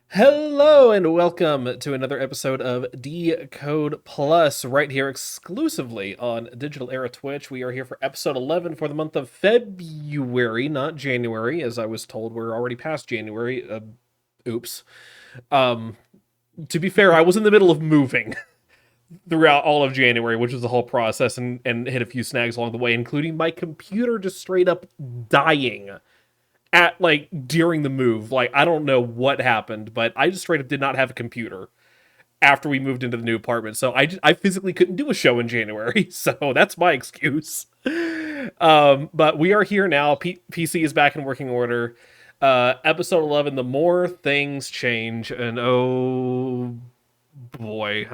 Hello and welcome to another episode of Decode Plus, right here exclusively on Digital Era Twitch. We are here for episode 11 for the month of February, not January, as I was told we're already past January. Oops. Um, to be fair, I was in the middle of moving throughout all of January, which was the whole process, and hit a few snags along the way, including my computer just straight up dying at like during the move. Like, I don't know what happened, but I just straight up did not have a computer after we moved into the new apartment. So I physically couldn't do a show in January. So that's my excuse. But we are here now. PC is back in working order. Episode 11, the more things change, and oh boy,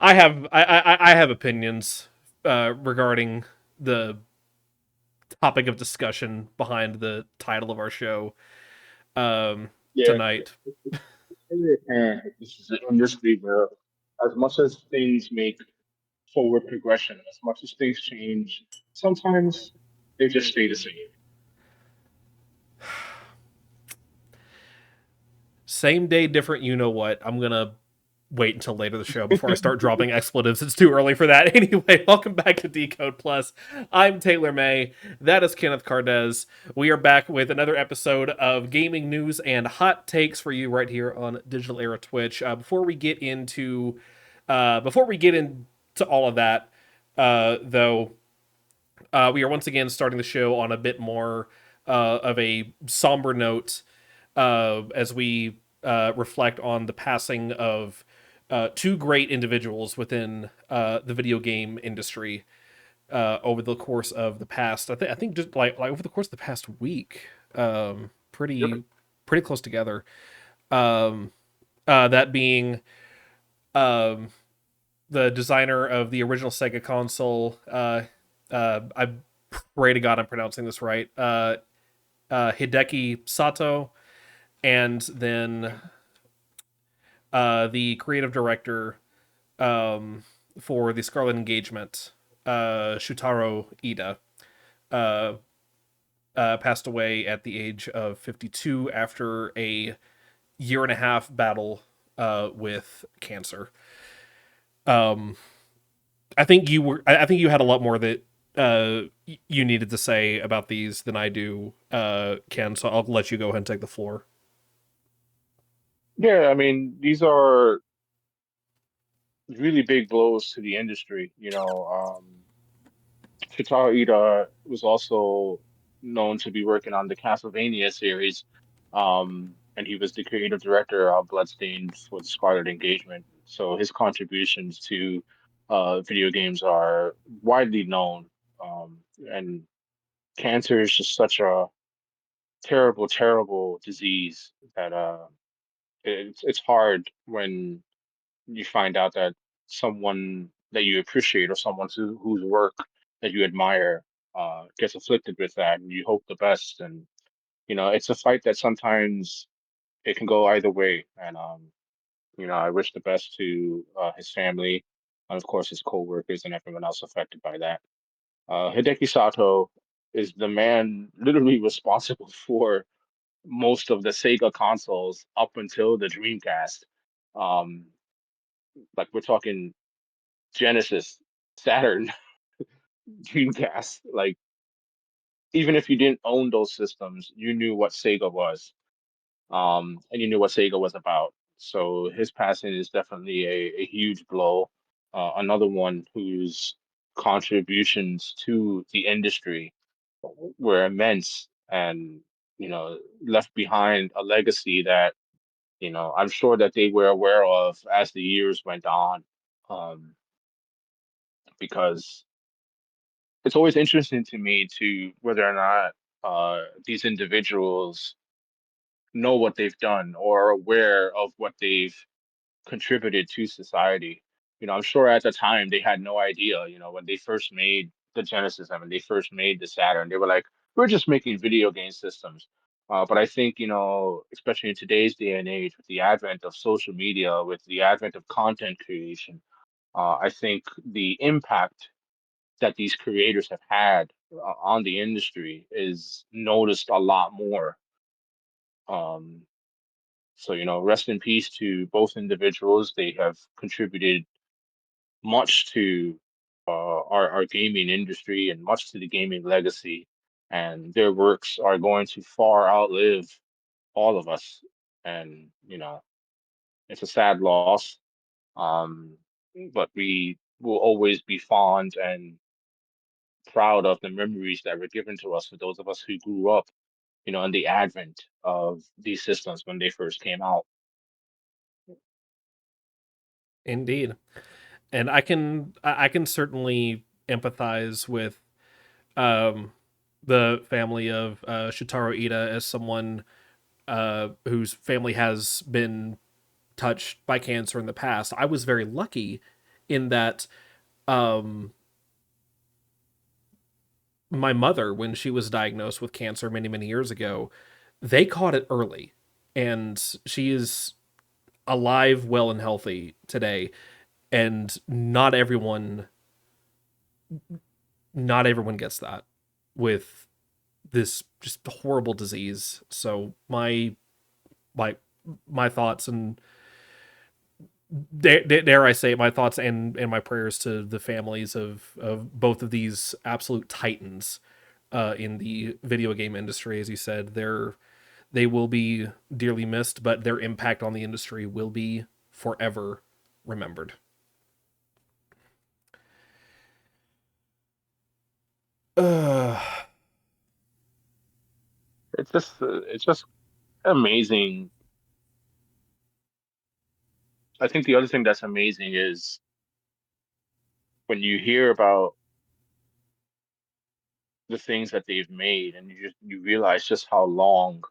I have opinions regarding the topic of discussion behind the title of our show Yeah, tonight. and this is an industry where, as much as things make forward progression, as much as things change, sometimes they just stay the same. Same day, different you know what. I'm gonna wait until later the show before I start dropping expletives. It's too early for that. Anyway, welcome back to Decode Plus. I'm Taylor May. That is Kenneth Cardez. We are back with another episode of gaming news and hot takes for you right here on Digital Era Twitch. Before we get into all of that, though, we are once again starting the show on a bit more of a somber note as we reflect on the passing of two great individuals within the video game industry over the course of the past. I think just like over the course of the past week, Yep. pretty close together. Um, that being um, the designer of the original Sega console. I pray to God I'm pronouncing this right. Hideki Sato, and then the creative director for the Scarlet Engagement, Shutaro Ida, uh, passed away at the age of 52 after a year and a half battle with cancer. Um, I think you had a lot more that you needed to say about these than I do, Ken. So I'll let you go ahead and take the floor. Yeah, I mean, these are really big blows to the industry. Shitaro Ida was also known to be working on the Castlevania series, and he was the creative director of Bloodstained for the Scarlet Engagement. So his contributions to video games are widely known. And cancer is just such a terrible, terrible disease that it's hard when you find out that someone that you appreciate or someone whose work that you admire gets afflicted with that, and you hope the best. And it's a fight that sometimes it can go either way. And I wish the best to his family, and of course his coworkers and everyone else affected by that. Hideki Sato is the man literally responsible for most of the Sega consoles up until the Dreamcast. Um, like we're talking Genesis, Saturn, Dreamcast. Like even if you didn't own those systems, you knew what Sega was, and you knew what Sega was about. So his passing is definitely a huge blow. Another one whose contributions to the industry were immense, and left behind a legacy that I'm sure that they were aware of as the years went on. Um, because it's always interesting to me to whether or not these individuals know what they've done or are aware of what they've contributed to society. I'm sure at the time they had no idea, when they first made the Genesis and when they first made the Saturn, they were like, we're just making video game systems. But I think, especially in today's day and age, with the advent of social media, with the advent of content creation, I think the impact that these creators have had on the industry is noticed a lot more. Um, so, rest in peace to both individuals. They have contributed much to our gaming industry and much to the gaming legacy, and their works are going to far outlive all of us. And, it's a sad loss. Um, but we will always be fond and proud of the memories that were given to us for those of us who grew up, in the advent of these systems when they first came out. Indeed. And I can certainly empathize with um the family of Shitaro Ida as someone whose family has been touched by cancer in the past. I was very lucky in that um my mother, when she was diagnosed with cancer many, many years ago, they caught it early. And she is alive, well, and healthy today. And not everyone gets that with this just horrible disease. So my my thoughts and dare I say it, my thoughts and my prayers to the families of both of these absolute titans in the video game industry. As you said, they will be dearly missed, but their impact on the industry will be forever remembered. Uh, It's just amazing. I think the other thing that's amazing is when you hear about the things that they've made, and you realize just how long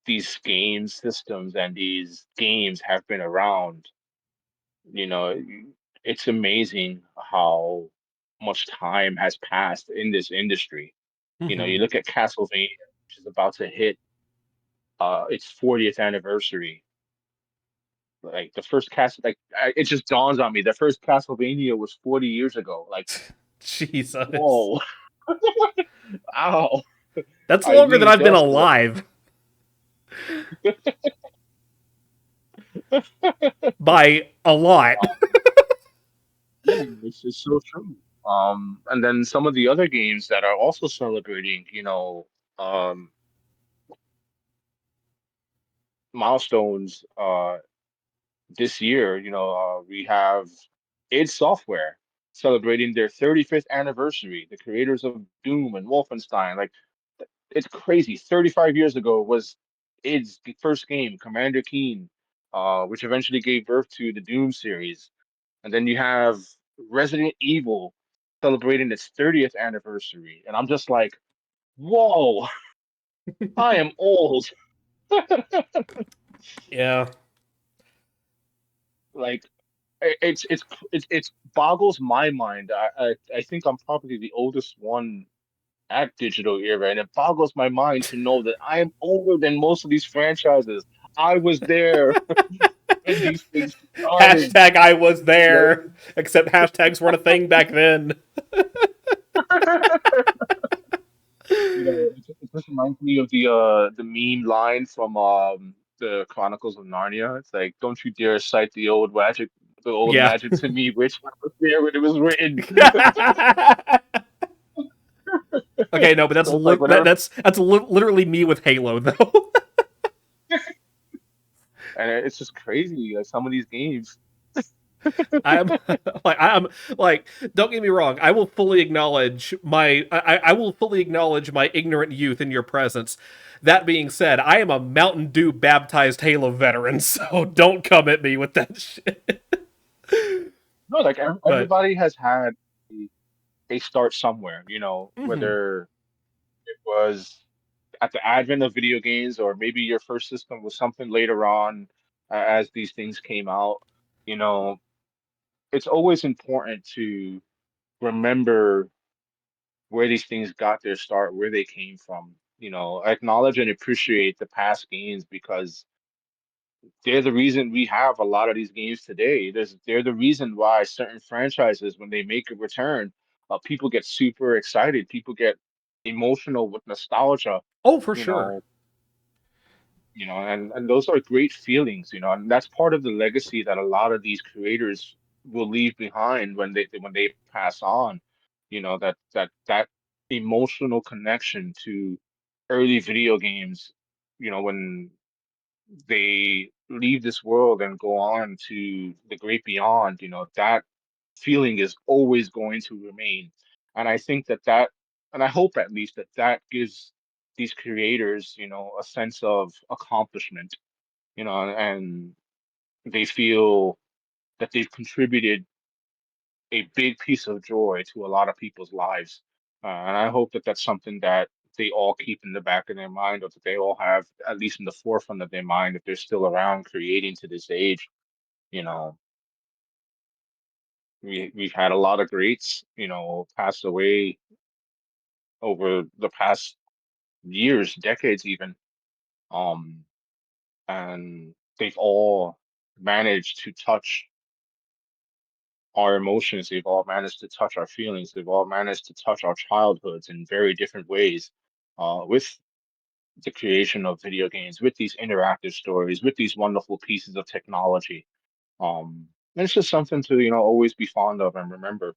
these game systems and these games have been around. You know, it's amazing how much time has passed in this industry. You mhm. look at Castlevania, which is about to hit its 40th anniversary. Like the first it just dawns on me. The first Castlevania was 40 years ago. Like, Jesus. whoa, ow. That's I longer than mean, I've been just like, alive by a lot. yeah, it's so true. And then some of the other games that are also celebrating, um, milestones. This year, we have id Software celebrating their 35th anniversary. The creators of Doom and Wolfenstein, like it's crazy. 35 years ago was id's first game, Commander Keen, which eventually gave birth to the Doom series. And then you have Resident Evil celebrating its 30th anniversary. And I'm just like, whoa, I am old. Yeah. Like it's boggles my mind. I think I'm probably the oldest one at Digital Era, and it boggles my mind to know that I am older than most of these franchises. I was there when these things started. Hashtag I was You know, there. Except hashtags weren't a thing back then. it just reminds me of the meme line from the Chronicles of Narnia. It's like, don't you dare cite the old Yeah. magic to me, which I was there when it was written. Okay, no, but that's So it's like whenever, literally me with Halo though. and it's just crazy. Like some of these games. I'm I'm like, don't get me wrong. I will fully acknowledge I will fully acknowledge my ignorant youth in your presence. That being said, I am a Mountain Dew baptized Halo veteran, so don't come at me with that shit. No, like But everybody has had a start somewhere, mhm. whether it was at the advent of video games or maybe your first system was something later on as these things came out. You know, it's always important to remember where these things got their start, where they came from. acknowledge and appreciate the past games because they're the reason we have a lot of these games today. They're the reason why certain franchises, when they make a return, people get super excited. People get emotional with nostalgia, Oh, for you sure. know, and those are great feelings, and that's part of the legacy that a lot of these creators will leave behind when they pass on, that emotional connection to early video games, when they leave this world and go on to the great beyond, that feeling is always going to remain. And I think and I hope at least that gives these creators, a sense of accomplishment, and they feel that they've contributed a big piece of joy to a lot of people's lives. And I hope that that's something that they all keep in the back of their mind, or that they all have at least in the forefront of their mind if they're still around creating to this age. You know, we've had a lot of greats, pass away over the past years, decades even. Um, and they've all managed to touch our emotions. They've all managed to touch our feelings. They've all managed to touch our childhoods in very different ways, with the creation of video games, with these interactive stories, with these wonderful pieces of technology. And it's just something to, always be fond of and remember.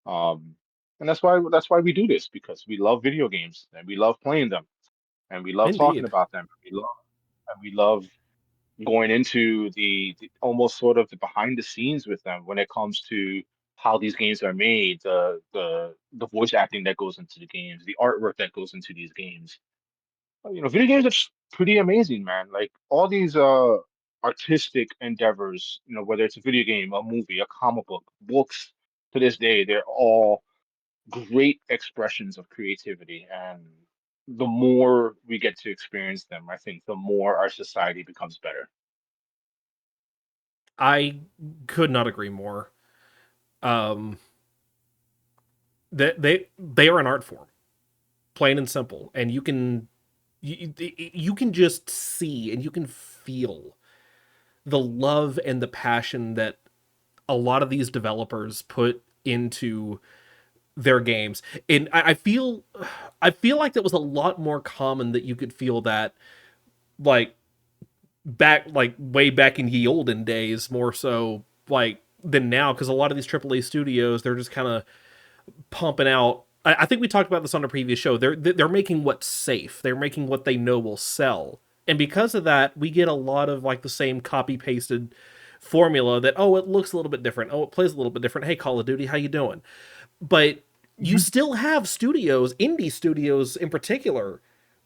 Um, and that's why we do this, because we love video games and we love playing them and we love talking Indeed. about them. We love going into the almost sort of the behind the scenes with them when it comes to how these games are made, the voice acting that goes into the games, the artwork that goes into these games. Video games are just pretty amazing, man. Like all these artistic endeavors, whether it's a video game, a movie, a comic book, books, to this day, they're all great expressions of creativity. And the more we get to experience them, I think the more our society becomes better. I could not agree more. Um, they are an art form, plain and simple, and you can just see and you can feel the love and the passion that a lot of these developers put into their games. And I feel like that was a lot more common that you could feel that, like, like way back in the olden days, more so like than now, because a lot of these AAA studios, they're just kind of pumping out. I think we talked about this on a previous show. They're making what's safe. They're making what they know will sell, and because of that, we get a lot of like the same copy pasted formula that, oh, it looks a little bit different, oh, it plays a little bit different, hey, Call of Duty, how you doing? But you Mhm. still have studios, indie studios in particular,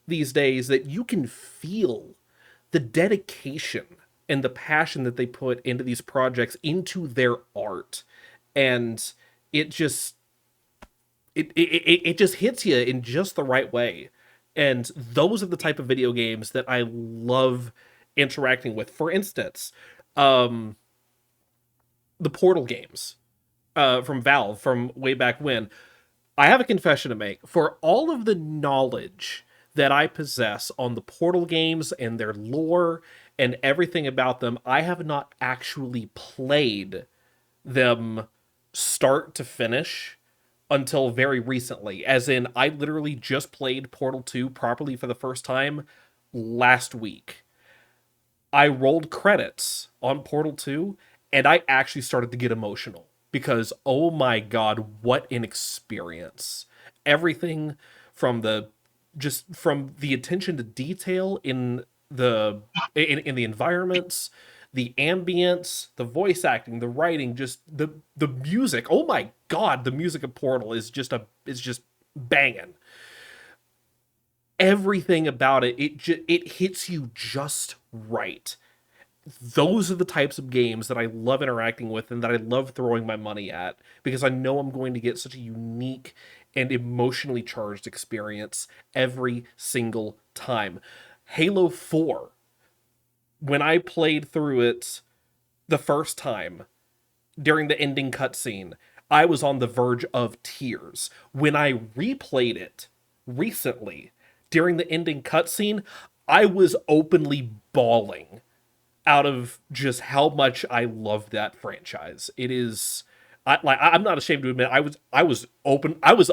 these days, that you can feel the dedication and the passion that they put into these projects, into their art. And it just it just hits you in just the right way. And those are the type of video games that I love interacting with. For instance, um, the Portal games, from Valve, from way back when. I have a confession to make. For all of the knowledge that I possess on the Portal games and their lore and everything about them, I have not actually played them start to finish until very recently. As in, I literally just played Portal 2 properly for the first time last week. I rolled credits on Portal 2 and I actually started to get emotional because, oh my god, what an experience. Everything from the attention to detail in in the environments, the ambience, the voice acting, the writing, just the music. Oh my god, the music of Portal is just banging. Everything about it hits you just right. Those are the types of games that I love interacting with and that I love throwing my money at, because I know I'm going to get such a unique and emotionally charged experience every single time. Halo 4, when I played through it the first time during the ending cutscene, I was on the verge of tears. When I replayed it recently, during the ending cutscene, I was openly bawling out of just how much I love that franchise. It is, I'm not ashamed to admit I was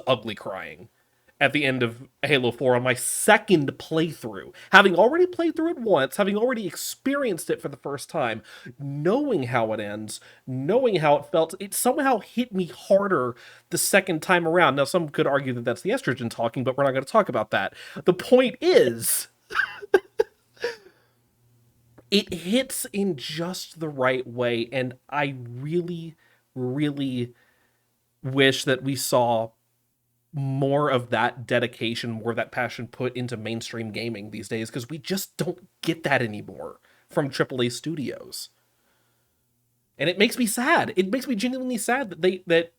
ugly crying at the end of Halo 4 on my second playthrough. Having already played through it once, having already experienced it for the first time, knowing how it ends, knowing how it felt, it somehow hit me harder the second time around. Now, some could argue that that's the estrogen talking, but we're not going to talk about that. The point is, it hits in just the right way, and I really, really wish that we saw more of that dedication, more of that passion put into mainstream gaming these days, because we just don't get that anymore from AAA studios. And it makes me sad. It makes me genuinely sad that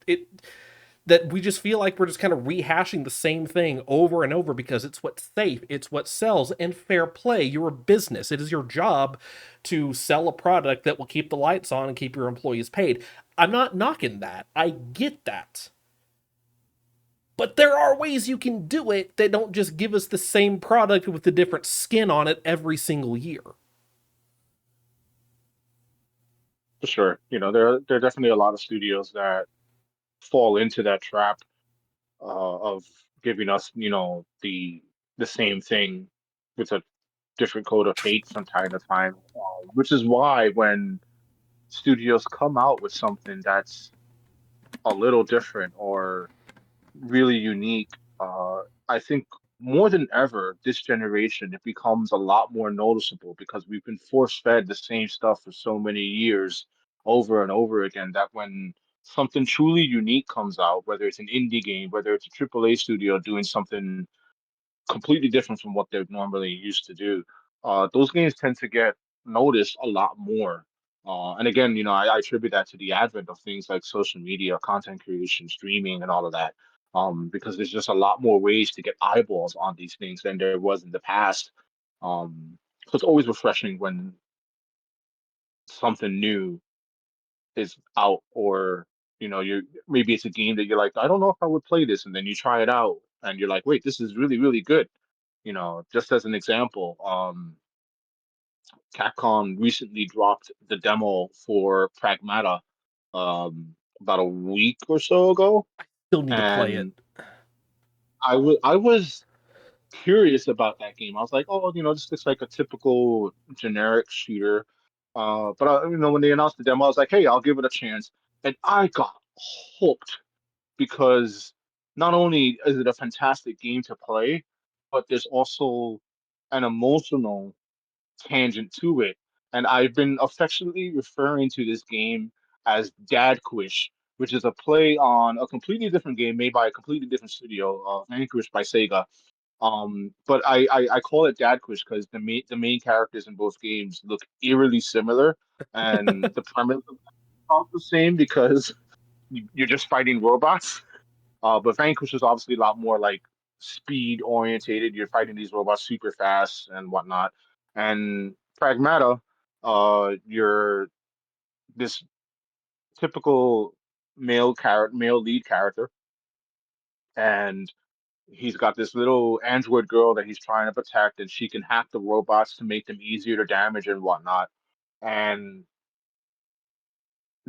that we just feel like we're just kind of rehashing the same thing over and over because it's what's safe, it's what sells, and fair play. You're a business. It is your job to sell a product that will keep the lights on and keep your employees paid. I'm not knocking that. I get that. But there are ways you can do it that don't just give us the same product with a different skin on it every single year. For sure. There are definitely a lot of studios that fall into that trap of giving us, the same thing with a different coat of paint from time to time. Which is why when studios come out with something that's a little different or really unique, I think more than ever, this generation, it becomes a lot more noticeable because we've been force-fed the same stuff for so many years over and over again that when something truly unique comes out, whether it's an indie game, whether it's a AAA studio doing something completely different from what they're normally used to do. Those games tend to get noticed a lot more. And again, I attribute that to the advent of things like social media, content creation, streaming, and all of that. Because there's just a lot more ways to get eyeballs on these things than there was in the past. So it's always refreshing when something new is out, or you maybe it's a game that you're like, I don't know if I would play this, and then you try it out, and you're like, wait, this is really, really good. Just as an example, Capcom recently dropped the demo for Pragmata about a week or so ago, Still need to play it. and I was curious about that game. I was like, oh, this looks like a typical generic shooter. But when they announced the demo, I was like, hey, I'll give it a chance, and I got hooked because not only is it a fantastic game to play, but there's also an emotional tangent to it. And I've been affectionately referring to this game as Dadquish, which is a play on a completely different game made by a completely different studio, Vanquish by Sega. But I call it Dadquish because the main characters in both games look eerily similar, and the premise is about the same because you're just fighting robots. But Vanquish is obviously a lot more like speed orientated. You're fighting these robots super fast and whatnot. And Pragmata, you're this typical male lead character, and he's got this little android girl that he's trying to protect, and she can hack the robots to make them easier to damage and whatnot. And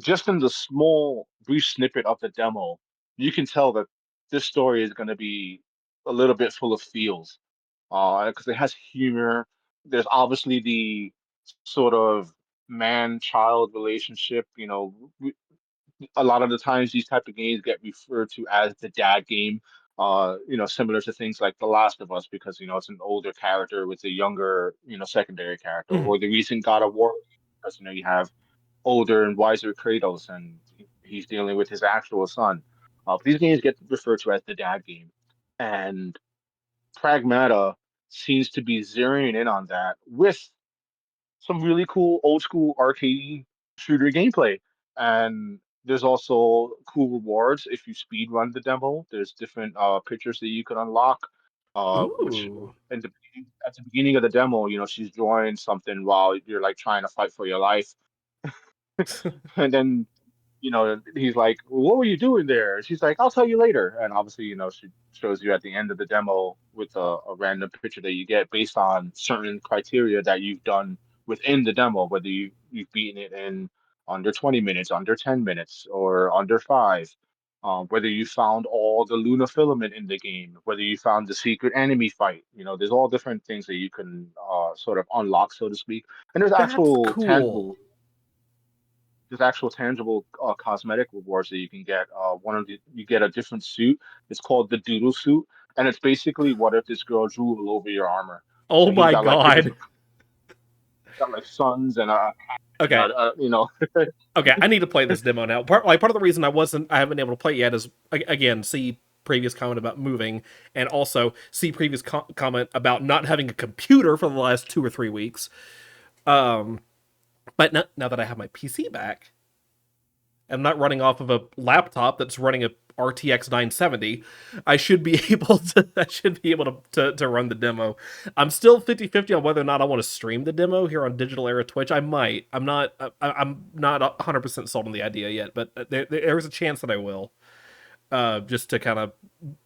just in the small brief snippet of the demo, you can tell that this story is going to be a little bit full of feels, because it has humor. There's obviously the sort of man-child relationship. A lot of the times these type of games get referred to as the dad game. Similar to things like The Last of Us, because it's an older character with a younger, secondary character, Mm. or the recent God of War, because you have older and wiser Kratos, and he's dealing with his actual son. These games get referred to as the dad game, and Pragmata seems to be zeroing in on that with some really cool old school arcade shooter gameplay. And there's also cool rewards if you speed run the demo. There's different pictures that you could unlock. Which Ooh. at the beginning of the demo, she's drawing something while you're like trying to fight for your life. And then he's like, well, what were you doing there? She's like, I'll tell you later. And obviously, she shows you at the end of the demo, with a random picture that you get based on certain criteria that you've done within the demo, whether you've beaten it in under 20 minutes, under 10 minutes, or under five. Whether you found all the lunar filament in the game, whether you found the secret enemy fight, there's all different things that you can sort of unlock, so to speak. And That's cool. there's actual tangible cosmetic rewards that you can get. You get a different suit. It's called the Doodle suit, and it's basically what if this girl drew all over your armor. Oh So he's my got like pictures god. of got like suns and Okay. yeah, Okay, I need to play this demo now. Part of the reason I haven't been able to play it yet is again, see previous comment about moving, and also see previous comment about not having a computer for the last 2 or 3 weeks. Um, but now that I have my PC back, I'm not running off of a laptop that's running a RTX 970. I should be able to. I should be able to run the demo. I'm still 50-50 on whether or not I want to stream the demo here on Digital Era Twitch. I might. I'm not 100% sold on the idea yet, but there's a chance that I will. Just to kind of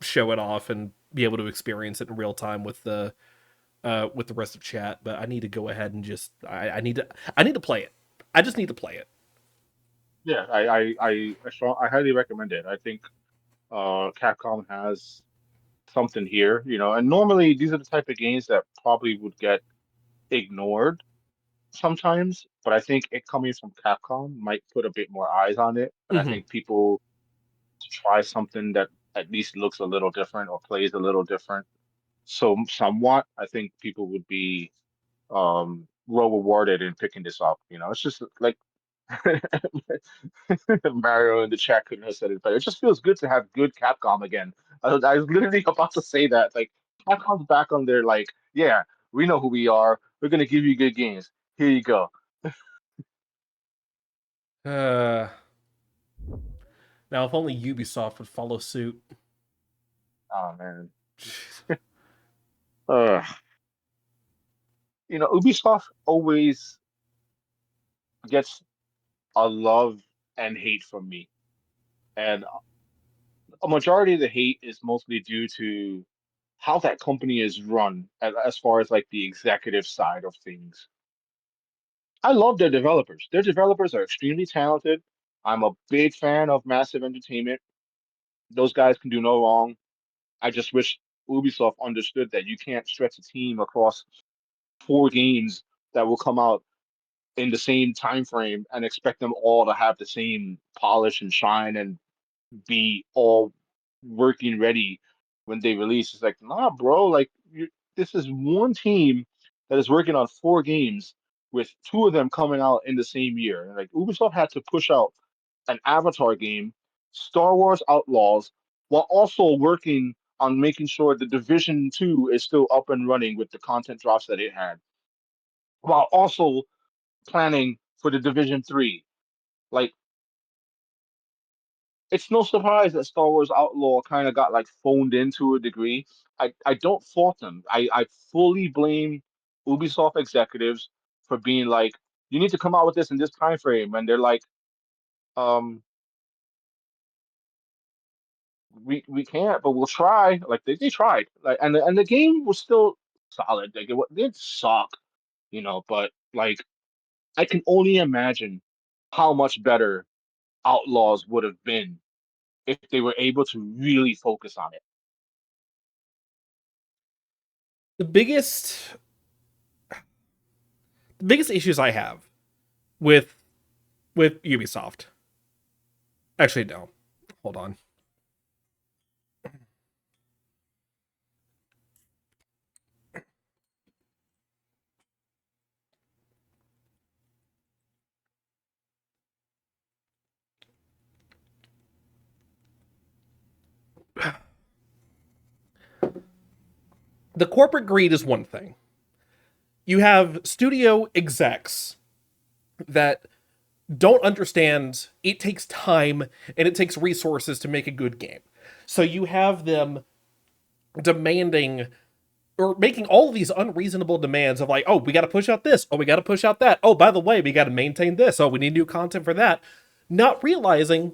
show it off and be able to experience it in real time with the rest of chat. But I need to go ahead and just I need to play it. I just need to play it. I highly recommend it. I think Capcom has something here, and normally these are the type of games that probably would get ignored sometimes, but I think it coming from Capcom might put a bit more eyes on it, and I Hmm. think people to try something that at least looks a little different or plays a little different. So somewhat, I think people would be well rewarded in picking this up. It's just like Mario in the chat couldn't have said it better. It just feels good to have good Capcom again. I was literally about to say that. Like Capcom's back on there, like, yeah, we know who we are. We're gonna give you good games. Here you go. Uh, Now, if only Ubisoft would follow suit. Oh man. Uh, Ubisoft always gets a love and hate from me. And a majority of the hate is mostly due to how that company is run as far as like the executive side of things. I love their developers. Their developers are extremely talented. I'm a big fan of Massive Entertainment. Those guys can do no wrong. I just wish Ubisoft understood that you can't stretch a team across four games that will come out in the same time frame and expect them all to have the same polish and shine and be all working ready when they release. It's like, nah, bro. Like, this is one team that is working on four games with two of them coming out in the same year. And like, Ubisoft had to push out an Avatar game, Star Wars Outlaws, while also working on making sure the Division 2 is still up and running with the content drops that it had, while also planning for the Division 3. Like, it's no surprise that Star Wars Outlaw kind of got like phoned in to a degree. I don't fault them. I fully blame Ubisoft executives for being like, you need to come out with this in this time frame, and they're like, um, we can't, but we'll try. Like they tried, like, and the game was still solid. Like it didn't suck, but like I can only imagine how much better Outlaws would have been if they were able to really focus on it. The biggest issues I have with Ubisoft. Actually, no. Hold on. The corporate greed is one thing. You have studio execs that don't understand it takes time and it takes resources to make a good game. So you have them demanding or making all of these unreasonable demands of like, oh, we got to push out this. Oh, we got to push out that. Oh, by the way, we got to maintain this. Oh, we need new content for that. Not realizing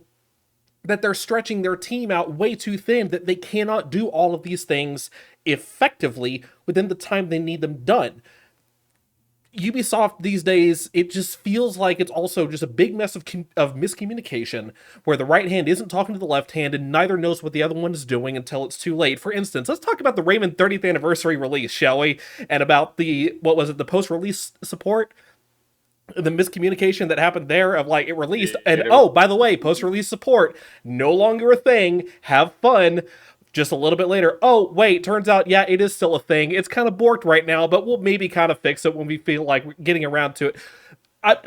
that they're stretching their team out way too thin, that they cannot do all of these things effectively within the time they need them done. Ubisoft these days, it just feels like it's also just a big mess of miscommunication where the right hand isn't talking to the left hand and neither knows what the other one is doing until it's too late. For instance, let's talk about the Rayman 30th anniversary release, shall we? And about what was it, the post release support? The miscommunication that happened there of like it released Yeah, and there was, oh, by the way, post release support no longer a thing. Have fun. Just a little bit later, oh wait, turns out yeah, it is still a thing. It's kind of borked right now, but we'll maybe kind of fix it when we feel like we're getting around to it. I,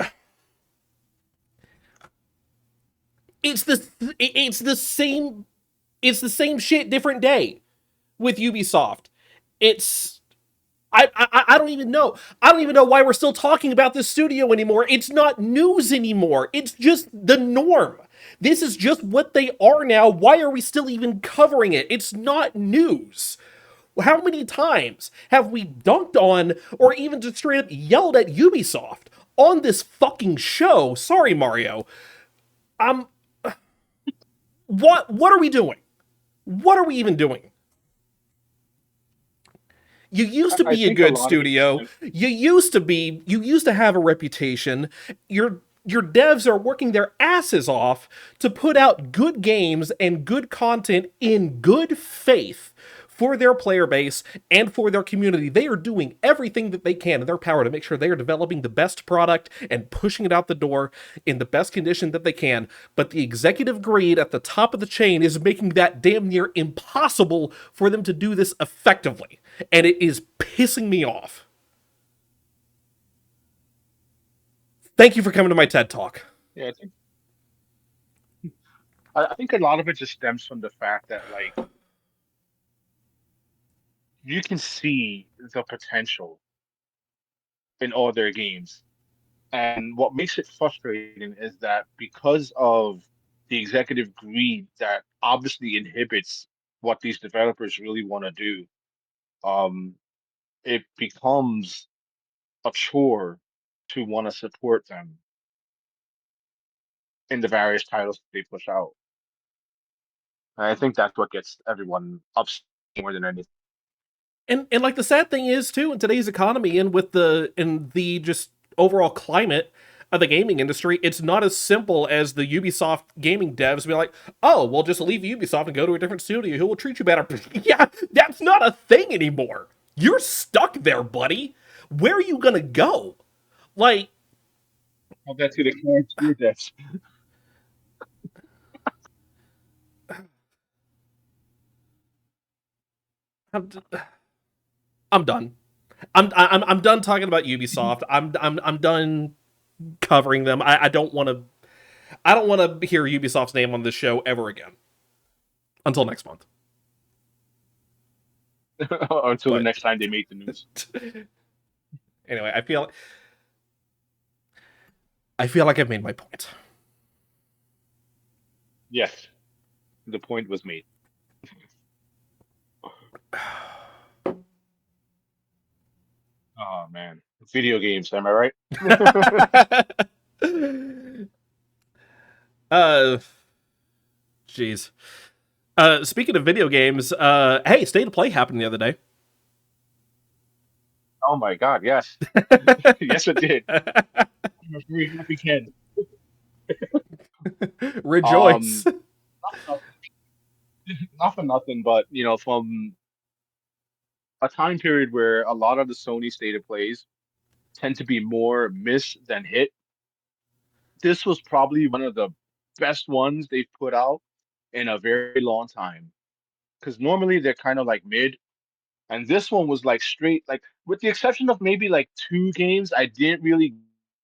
it's the it's the same shit, different day with Ubisoft. It's I don't even know. I don't even know why we're still talking about this studio anymore. It's not news anymore. It's just the norm. This is just what they are now. Why are we still even covering it? It's not news. How many times have we dunked on or even just straight up yelled at Ubisoft on this fucking show? Sorry, Mario. Um, what are we doing? What are we even doing? You used to I be a think a good lot of it just studio. You used to have a reputation. Your devs are working their asses off to put out good games and good content in good faith for their player base and for their community. They are doing everything that they can in their power to make sure they are developing the best product and pushing it out the door in the best condition that they can. But the executive greed at the top of the chain is making that damn near impossible for them to do this effectively. And it is pissing me off. Thank you for coming to my TED Talk. yeah, I think a lot of it just stems from the fact that like you can see the potential in all their games. And what makes it frustrating is that because of the executive greed that obviously inhibits what these developers really want to do, um, it becomes a chore to want to support them in the various titles they push out. And I think that's what gets everyone upset more than anything. And like the sad thing is too in today's economy and with the just overall climate of the gaming industry, it's not as simple as the Ubisoft gaming devs be like, oh, well, just leave Ubisoft and go to a different studio who will treat you better. Yeah, that's not a thing anymore. You're stuck there, buddy. Where are you gonna go? Like, I'll bet to the current tier devs. I'm, I'm done. I'm done talking about Ubisoft. I'm done covering them. I don't want to. I don't want to hear Ubisoft's name on this show ever again. Until next month. Until the But next time they make the news. anyway, I feel like I've made my point. Yes, the point was made. Oh man, video games. Am I right? uh, jeez. Speaking of video games, hey, State of Play happened the other day. Oh my God, yes, yes, it did. I'm a very happy kid. Rejoice. Um, not, not for nothing, but from a time period where a lot of the Sony stated plays tend to be more miss than hit. This was probably one of the best ones they've put out in a very long time. Because normally they're kind of like mid, and this one was like straight, like with the exception of maybe like two games I didn't really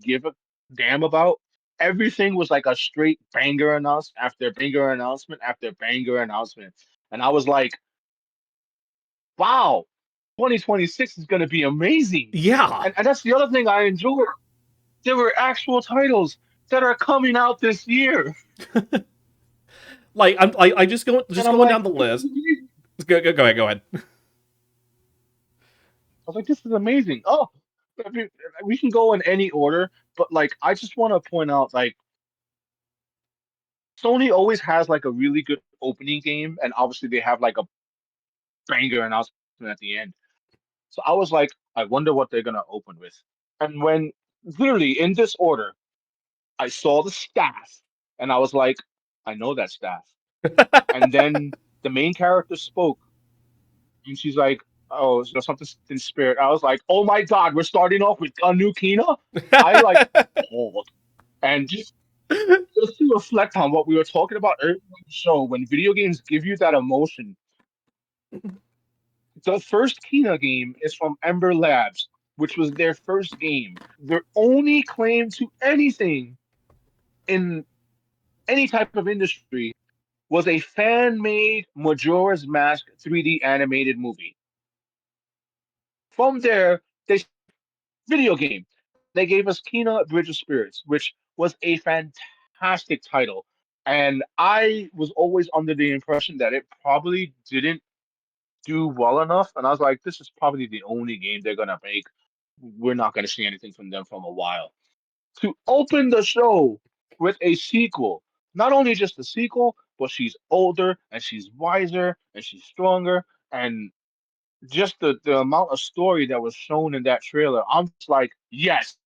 give a damn about. Everything was like a straight banger announcement after banger announcement. And I was like, wow, 2026 is going to be amazing. Yeah. And that's the other thing I enjoyed. There were actual titles that are coming out this year. Like I just And just I'm going like, down the this is list. amazing. Go ahead. Go ahead. I was like, this is amazing. Oh, I mean, we can go in any order, but like, I just want to point out, like, Sony always has like a really good opening game, and obviously they have like a banger announcement at the end. So I was like, I wonder what they're gonna open with. And when literally in this order, I saw the staff, and I was like, I know that staff. And then the main character spoke, and she's like, "Oh, something in spirit." I was like, "Oh my God, we're starting off with a new Kina." I like bawled. And just to reflect on what we were talking about earlier in the show, when video games give you that emotion, the first Kina game is from Ember Labs, which was their first game. Their only claim to anything in any type of industry was a fan-made Majora's Mask 3D animated movie. From there, they video game. They gave us Kena Bridge of Spirits, which was a fantastic title. And I was always under the impression that it probably didn't do well enough. And I was like, this is probably the only game they're gonna make. We're not gonna see anything from them from a while. To open the show with a sequel, not only just a sequel, but she's older and she's wiser and she's stronger. And just the amount of story that was shown in that trailer, I'm just like, yes,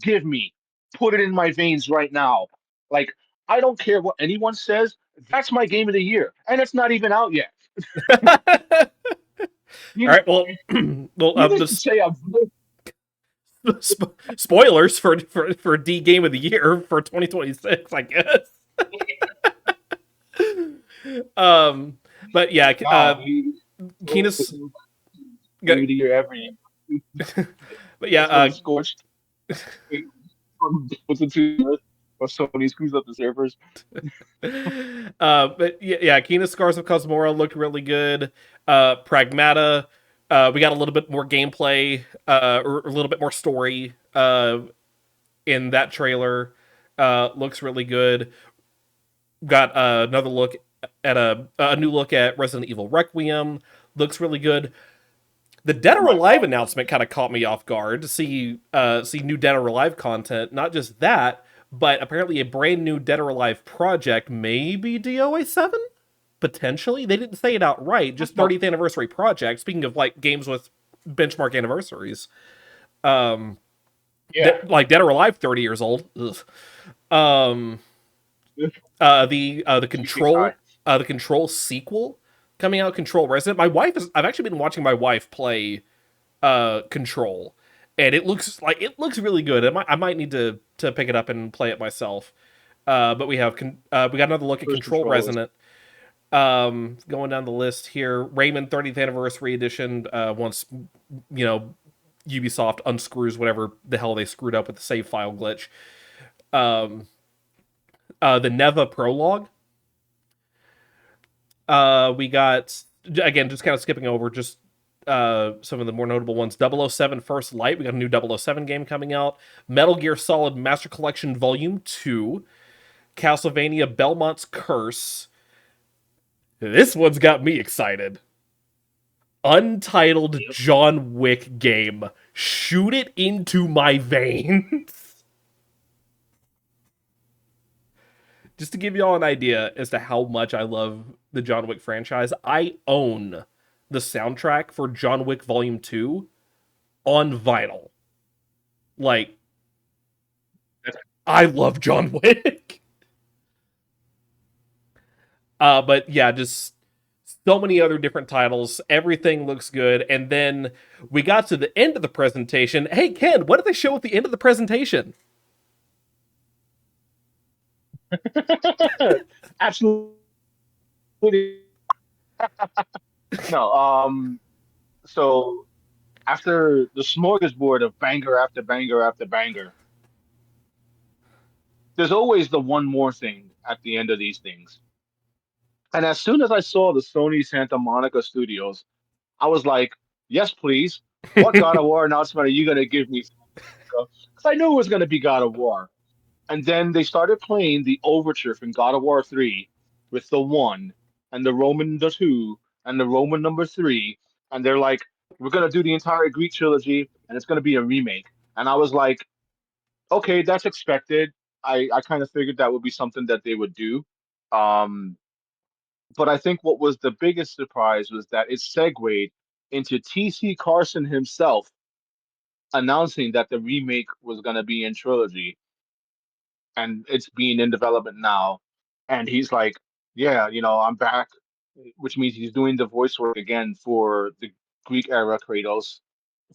give me, put it in my veins right now. Like, I don't care what anyone says. That's my game of the year, and it's not even out yet. All You, right. Well, well, needless to say, I'm spoilers for D Game of the Year for 2026, I guess. um, but yeah, nah, we Keenus. game of the year every year. But yeah, That's when Scorched puts it to or Sony screws up the servers. but yeah, Kina Scars of Cosmora looked really good. Pragmata, we got a little bit more gameplay, or a little bit more story in that trailer. Looks really good. Got another look at a new look at Resident Evil Requiem. Looks really good. The Dead or My Alive fault. announcement kind of caught me off guard to see new Dead or Alive content. Not just that, but apparently a brand new Dead or Alive project, maybe DOA 7, potentially. They didn't say it outright. Just 30th anniversary project. Speaking of like games with benchmark anniversaries, Yeah. like Dead or Alive, 30 years old. Ugh. Um, the Cheating high. Control sequel coming out. Control Resident. I've actually been watching my wife play Control, and it looks really good. I might need to pick it up and play it myself. But we got another look at First Control controllers. Resonant. Going down the list here, Rayman 30th Anniversary Edition. Once Ubisoft unscrews whatever the hell they screwed up with the save file glitch. Um, the Neva prologue. We got, again, just kind of skipping over just some of the more notable ones. 007 First Light. We got a new 007 game coming out. Metal Gear Solid Master Collection Volume 2. Castlevania Belmont's Curse. This one's got me excited. Untitled Yep. John Wick game. Shoot it into my veins. Just to give y'all an idea as to how much I love the John Wick franchise, I own the soundtrack for John Wick Volume 2 on vinyl. Like, I love John Wick. But yeah, just so many other different titles. Everything looks good. And then we got to the end of the presentation. Hey, Ken, what did they show at the end of the presentation? Absolutely. No. So after the smorgasbord of banger after banger after banger, there's always the one more thing at the end of these things. And as soon as I saw the Sony Santa Monica Studios, I was like, yes, please. What God of War announcement are you going to give me? Because I knew it was going to be God of War. And then they started playing the overture from God of War 3 with the 1 and the Roman the 2 and the Roman number 3. And they're like, we're going to do the entire Greek trilogy and it's going to be a remake. And I was like, okay, that's expected. I kind of figured that would be something that they would do. Um, But I think what was the biggest surprise was that it segued into TC Carson himself announcing that the remake was going to be in trilogy and it's being in development now. And he's like, yeah, I'm back, which means he's doing the voice work again for the Greek era Kratos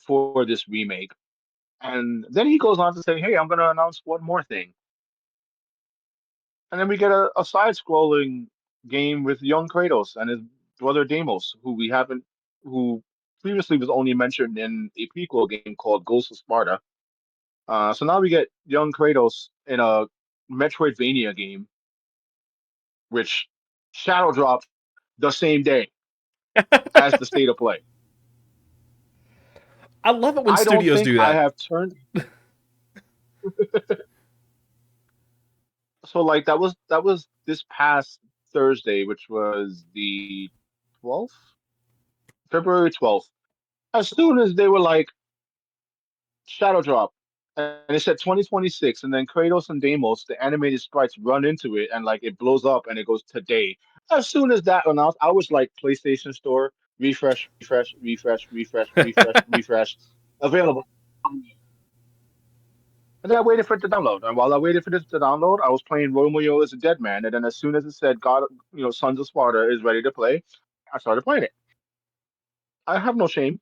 for this remake. And then he goes on to say, hey, I'm going to announce one more thing. And then we get a side scrolling game with young Kratos and his brother Deimos, who previously was only mentioned in a prequel game called Ghost of Sparta. So now we get young Kratos in a Metroidvania game, which shadow dropped the same day as the state of play. I love it when I don't studios think do I that. have turned. So like that was this past Thursday, which was the 12th, February 12th. As soon as they were like shadow drop, and it said 2026, and then Kratos and Deimos, the animated sprites, run into it, and like it blows up, and it goes today. As soon as that announced, I was like, PlayStation Store, refresh, refresh, refresh, refresh, refresh, refresh, available. And then I waited for it to download. And while I waited for this to download, I was playing Romeo as a Dead Man. And then as soon as it said God, Sons of Sparta is ready to play, I started playing it. I have no shame.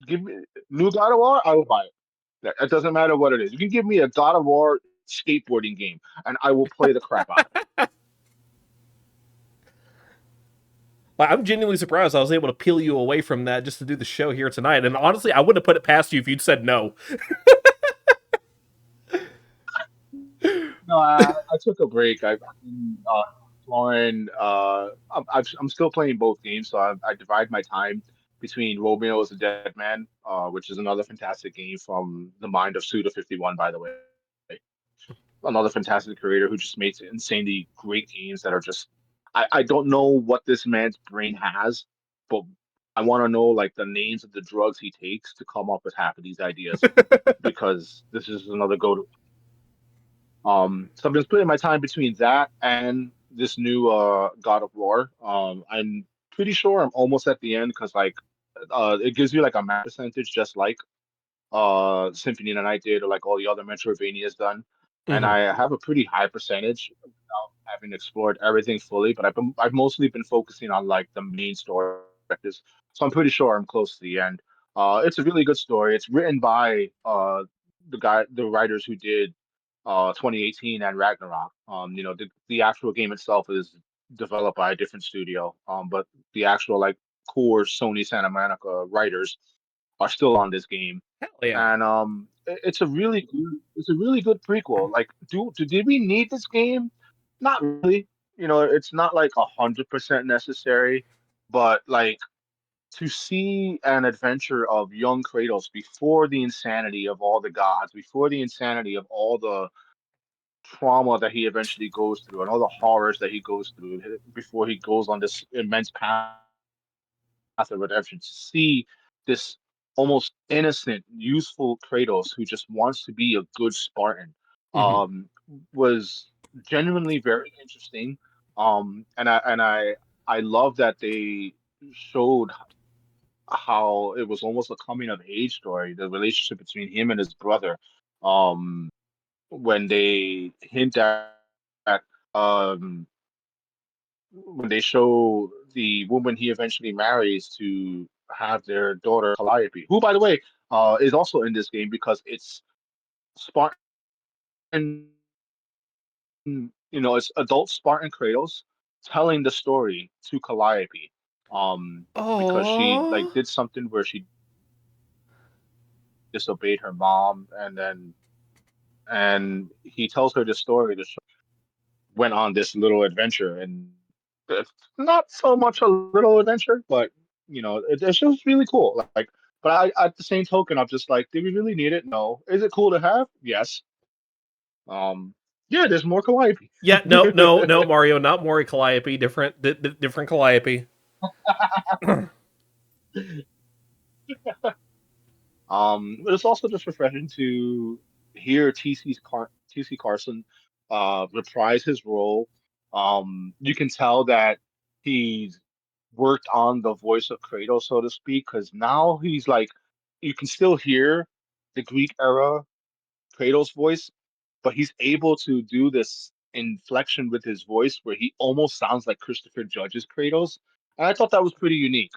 Give me new God of War, I will buy it. It doesn't matter what it is. You can give me a God of War skateboarding game, and I will play the crap out of it. Like, I'm genuinely surprised I was able to peel you away from that just to do the show here tonight. And honestly, I wouldn't have put it past you if you'd said no. No, I took a break. I've been exploring. I'm still playing both games, so I divide my time between Romeo as a Dead Man, which is another fantastic game from the mind of Suda51, by the way. Another fantastic creator who just makes insanely great games that are just. I don't know what this man's brain has, but I want to know like the names of the drugs he takes to come up with half of these ideas because this is another go so I've been splitting my time between that and this new God of War. I'm pretty sure I'm almost at the end because like it gives you like a max percentage just like Symphony of the Night did or like all the other Metroidvanias done. And Hmm. I have a pretty high percentage without having explored everything fully, but I've mostly been focusing on like the main story characters. So I'm pretty sure I'm close to the end. It's a really good story. It's written by the writers who did 2018 and Ragnarok. The actual game itself is developed by a different studio, but the actual like core Sony Santa Monica writers are still on this game, Hell yeah. and it's a really good prequel. Like, did we need this game? Not really. It's not like 100% necessary, but like to see an adventure of young Kratos before the insanity of all the gods, before the insanity of all the trauma that he eventually goes through and all the horrors that he goes through before he goes on this immense path of redemption, to see this almost innocent, useful Kratos who just wants to be a good Spartan, Hmm. um, was genuinely very interesting. And I love that they showed how it was almost a coming of age story, the relationship between him and his brother. Um, when they hint at um when they show the woman he eventually marries to have their daughter Calliope, who by the way is also in this game because it's Spartan, it's adult Spartan Kratos telling the story to Calliope, because she like Oh. did something where she disobeyed her mom, and he tells her the story to went on this little adventure, and it's not so much a little adventure, but it's just really cool. Like, but at the same token, I'm just like, did we really need it? No. Is it cool to have? Yes. Um, yeah, there's more Calliope. Yeah, no, no, no, Mario, not Mori Calliope, different, different Calliope. But it's also just refreshing to hear TC Carson reprise his role. You can tell that he's worked on the voice of Kratos, so to speak, because now he's like, you can still hear the Greek era Kratos voice, but he's able to do this inflection with his voice where he almost sounds like Christopher Judge's Kratos. And I thought that was pretty unique.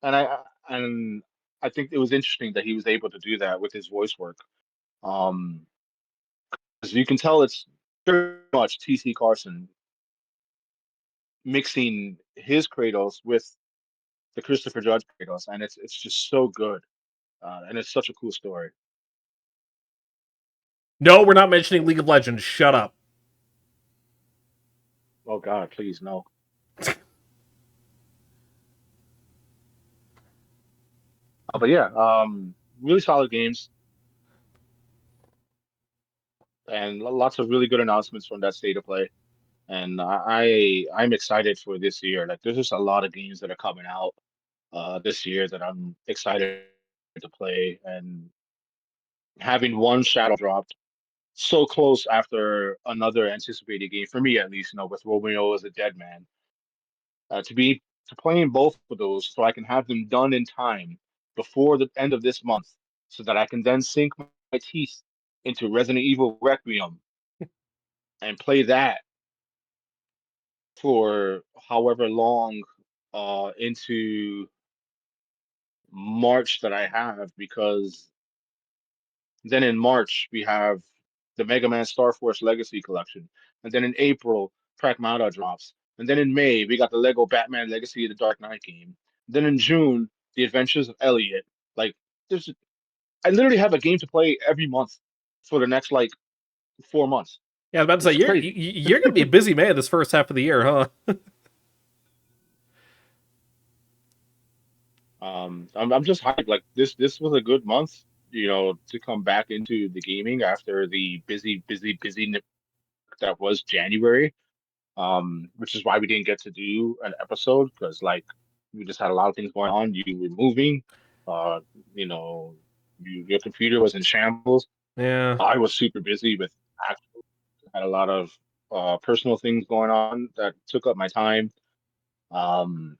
And and I think it was interesting that he was able to do that with his voice work. Um, as you can tell, it's very much TC Carson mixing his Kratos with the Christopher Judge Kratos, and it's just so good, and it's such a cool story. No, we're not mentioning League of Legends. Shut up. Oh God, please no. But yeah, really solid games and lots of really good announcements from that state of play. And I'm excited for this year. Like, there's just a lot of games that are coming out this year that I'm excited to play. And having one Shadow dropped so close after another anticipated game for me, at least, with Romeo as a dead man, to be to playing both of those so I can have them done in time before the end of this month, so that I can then sink my teeth into Resident Evil Requiem and play that for however long into March that I have, because then in March we have the Mega Man Star Force Legacy Collection, and then in April Pragmata drops, and then in May we got the Lego Batman Legacy of the Dark Knight game. Then in June, The Adventures of Elliot. Like, there's, I literally have a game to play every month for the next like 4 months. Yeah, I was about to say It's you're crazy. you're gonna be a busy man this first half of the year, huh? I'm just hyped. Like, this was a good month, to come back into the gaming after the busy that was January. Which is why we didn't get to do an episode, because like we just had a lot of things going on. You were moving, uh, you know, your computer was in shambles. Yeah. I was super busy with actual, had a lot of personal things going on that took up my time. Um,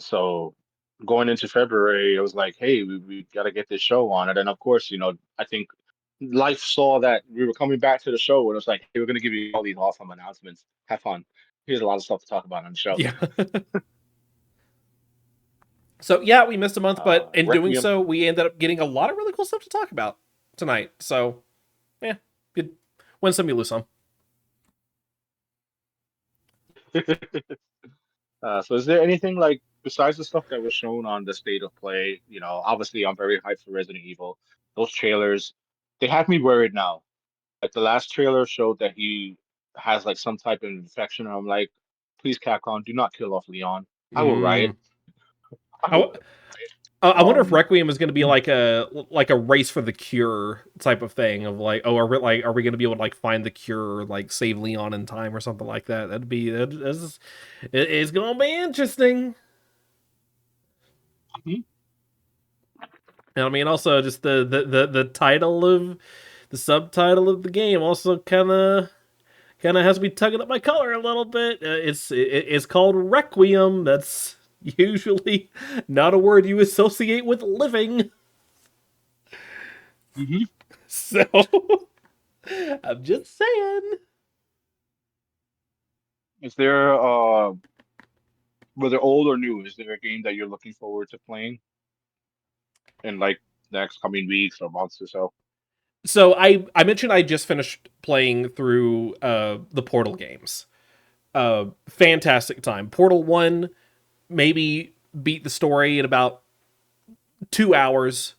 so going into February, it was like, hey, we got to get this show on. And then, of course, I think life saw that we were coming back to the show, and it was like, hey, we're going to give you all these awesome announcements. Have fun. Here's a lot of stuff to talk about on the show. Yeah. So yeah, we missed a month, but in doing Requiem. so, we ended up getting a lot of really cool stuff to talk about tonight. So yeah, good. Win some, you lose some. So is there anything like besides the stuff that was shown on the state of play? Obviously I'm very hyped for Resident Evil. Those trailers, they have me worried now. Like, the last trailer showed that he has like some type of infection, and I'm like, please, Capcom, do not kill off Leon. I will riot. Mm. I will I, I wonder if um Requiem is going to be like a race for the cure type of thing of like, oh, are we going to be able to like find the cure, like save Leon in time or something like that? It's going to be interesting. Mhm. And I mean, also just the title of the subtitle of the game also kind of has me tugging at my collar a little bit. It's called Requiem. That's usually not a word you associate with living. Mhm. So I'm just saying. Is there whether old or new, is there a game that you're looking forward to playing in like the next coming weeks or months or so? So I mentioned I just finished playing through the Portal games. Fantastic time. Portal 1 maybe beat the story in about 2 hours.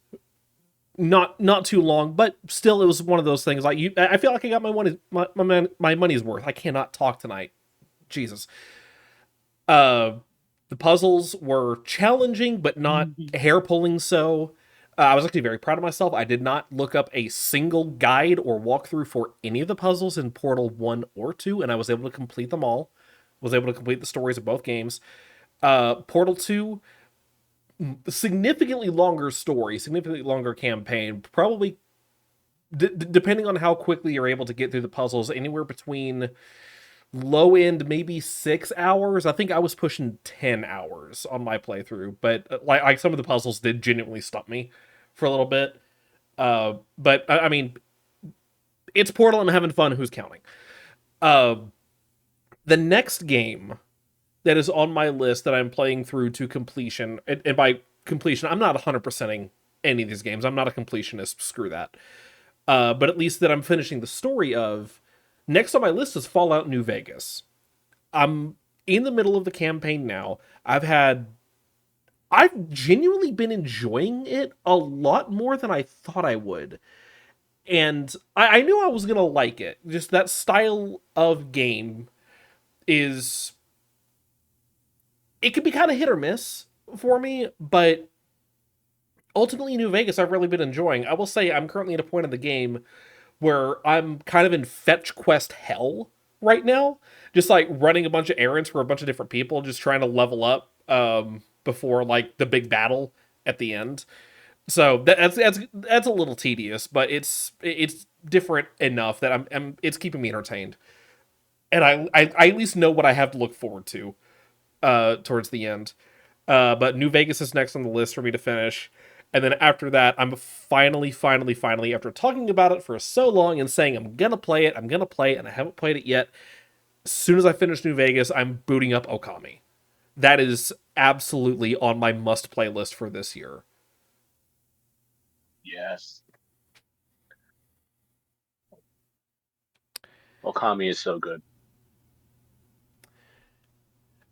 Not too long, but still, it was one of those things. Like I feel like I got my money's worth. I cannot talk tonight. Jesus. Uh, the puzzles were challenging, but not Mhm. hair pulling. So I was actually very proud of myself. I did not look up a single guide or walkthrough for any of the puzzles in Portal 1 or 2, and I was able to complete them all. Was able to complete the stories of both games. Portal 2, significantly longer story, significantly longer campaign, probably depending on how quickly you're able to get through the puzzles, anywhere between Low end, maybe 6 hours. I think I was pushing 10 hours on my playthrough, but like some of the puzzles did genuinely stump me for a little bit. But I mean, it's Portal. I'm having fun. Who's counting? Uh, the next game that is on my list that I'm playing through to completion, and by completion, I'm not 100%ing any of these games. I'm not a completionist. Screw that. But at least that I'm finishing the story of. Next on my list is Fallout New Vegas. I'm in the middle of the campaign now. I've genuinely been enjoying it a lot more than I thought I would. And I knew I was gonna like it. Just that style of game is, it can be kind of hit or miss for me, but ultimately New Vegas I've really been enjoying. I will say I'm currently at a point in the game where I'm kind of in fetch quest hell right now, just like running a bunch of errands for a bunch of different people, just trying to level up before like the big battle at the end. So that's a little tedious, but it's different enough that it's keeping me entertained, and I at least know what I have to look forward to towards the end. But New Vegas is next on the list for me to finish. And then after that, I'm finally, after talking about it for so long and saying I'm gonna play it, and I haven't played it yet. As soon as I finish New Vegas, I'm booting up Okami. That is absolutely on my must play list for this year. Yes. Okami is so good.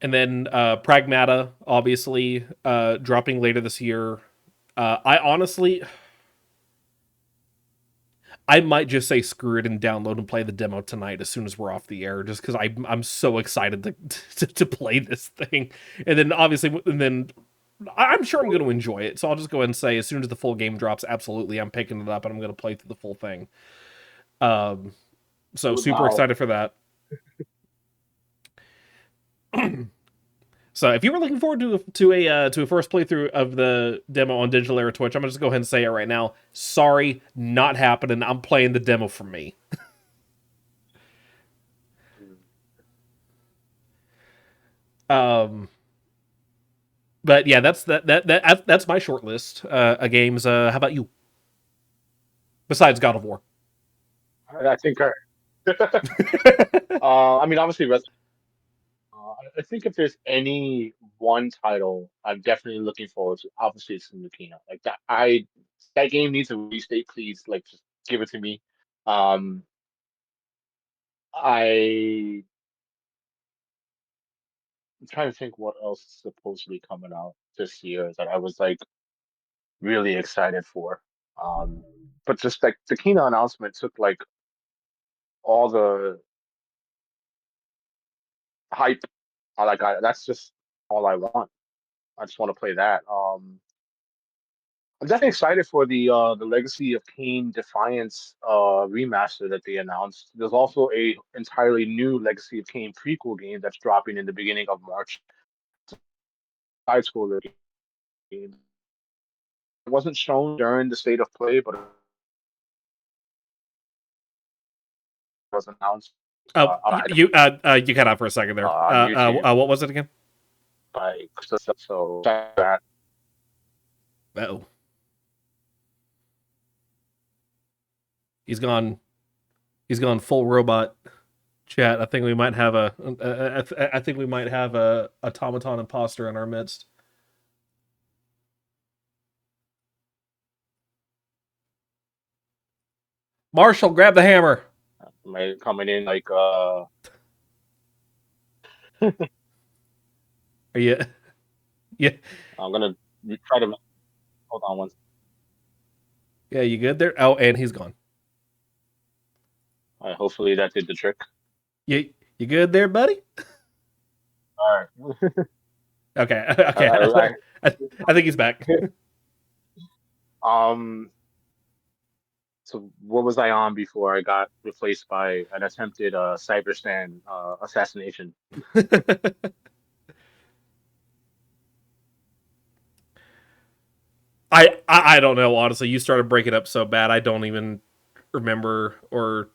And then Pragmata, obviously, dropping later this year. I honestly, I might just say screw it and download and play the demo tonight as soon as we're off the air, just because I'm so excited to play this thing. And then obviously, and then I'm sure I'm going to enjoy it. So I'll just go ahead and say as soon as the full game drops, absolutely, I'm picking it up and I'm going to play through the full thing. So super Wow. excited for that. So if you were looking forward to a first playthrough of the demo on Digital Era Twitch, I'm gonna just go ahead and say it right now. Sorry, not happening. I'm playing the demo for me. Um, but yeah, that's my short list of games. How about you? Besides God of War. I think I mean, obviously, I think if there's any one title I'm definitely looking forward to, obviously it's Nukina. Like that game needs a release date, please. Like, just give it to me. Um, I'm trying to think what else is supposedly coming out this year that I was like really excited for. Um, but just like the Kina announcement took like all the hype. That's just all I want. I just want to play that. I'm definitely excited for the Legacy of Kain Defiance remaster that they announced. There's also a entirely new Legacy of Kain prequel game that's dropping in the beginning of March. Side scroller game. It wasn't shown during the state of play, but it was announced Oh, outside you cut out for a second there. on YouTube What was it again? by so that Oh, he's gone. He's gone full robot chat. I think we might have I think we might have a automaton imposter in our midst. Marshall, grab the hammer. coming in like Are you? Yeah, I'm gonna try to hold on one. yeah. You good there? Oh, and he's gone. Hopefully that did the trick. You good there, buddy? All right. Okay, All okay. right. I think he's back. Um. So what was I on before I got replaced by an attempted Cyberstan assassination? I don't know. Honestly, you started breaking up so bad. I don't even remember or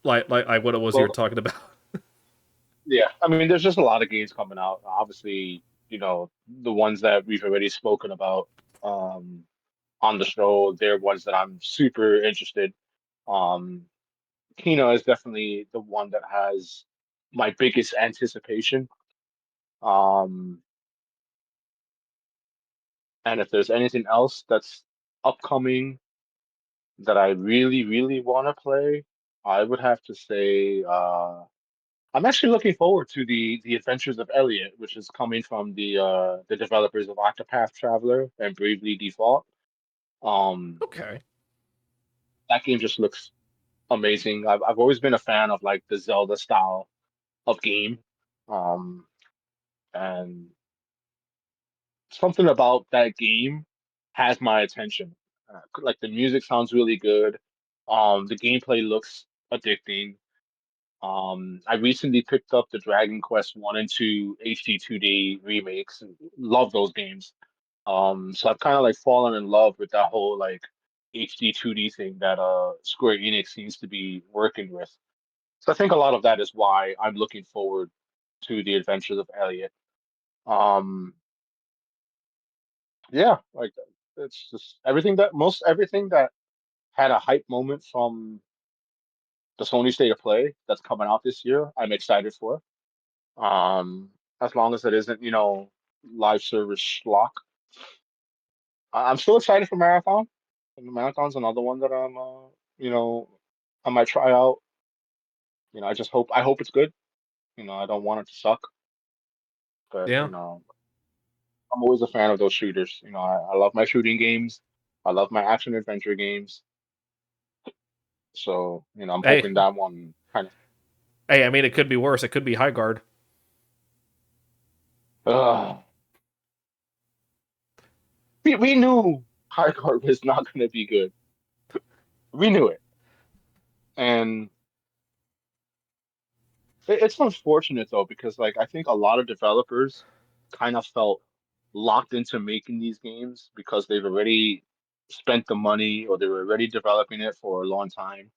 like what it was you were Well, talking about. Yeah, I mean, there's just a lot of games coming out. Obviously, the ones that we've already spoken about um, on the show, they're ones that I'm super interested. Um, Kina is definitely the one that has my biggest anticipation. Um, and if there's anything else that's upcoming that I really, really want to play, I would have to say I'm actually looking forward to the Adventures of Elliot, which is coming from the developers of Octopath Traveler and Bravely Default. Um, Okay. that game just looks amazing. I've always been a fan of like the Zelda style of game. Um, and something about that game has my attention. Like the music sounds really good. The gameplay looks addicting. I recently picked up the Dragon Quest 1 and 2 HD 2D remakes and love those games. So I've kind of like fallen in love with that whole like HD 2D thing that Square Enix seems to be working with. So I think a lot of that is why I'm looking forward to the Adventures of Elliot. Um, yeah, like it's just most everything that had a hype moment from the Sony State of Play that's coming out this year, I'm excited for. Um, as long as it isn't, live service schlock. I'm still excited for Marathon. And Marathon's another one that you know, I might try out. I hope it's good. I don't want it to suck, but Yeah. I'm always a fan of those shooters. I love my shooting games. I love my action adventure games. So, I'm Hey, hoping that one kind hey. I mean, it could be worse. It could be High Guard. of, we knew hardcore was not going to be good. We knew it. And it's unfortunate though, because like I think a lot of developers kind of felt locked into making these games because they've already spent the money or they were already developing it for a long time.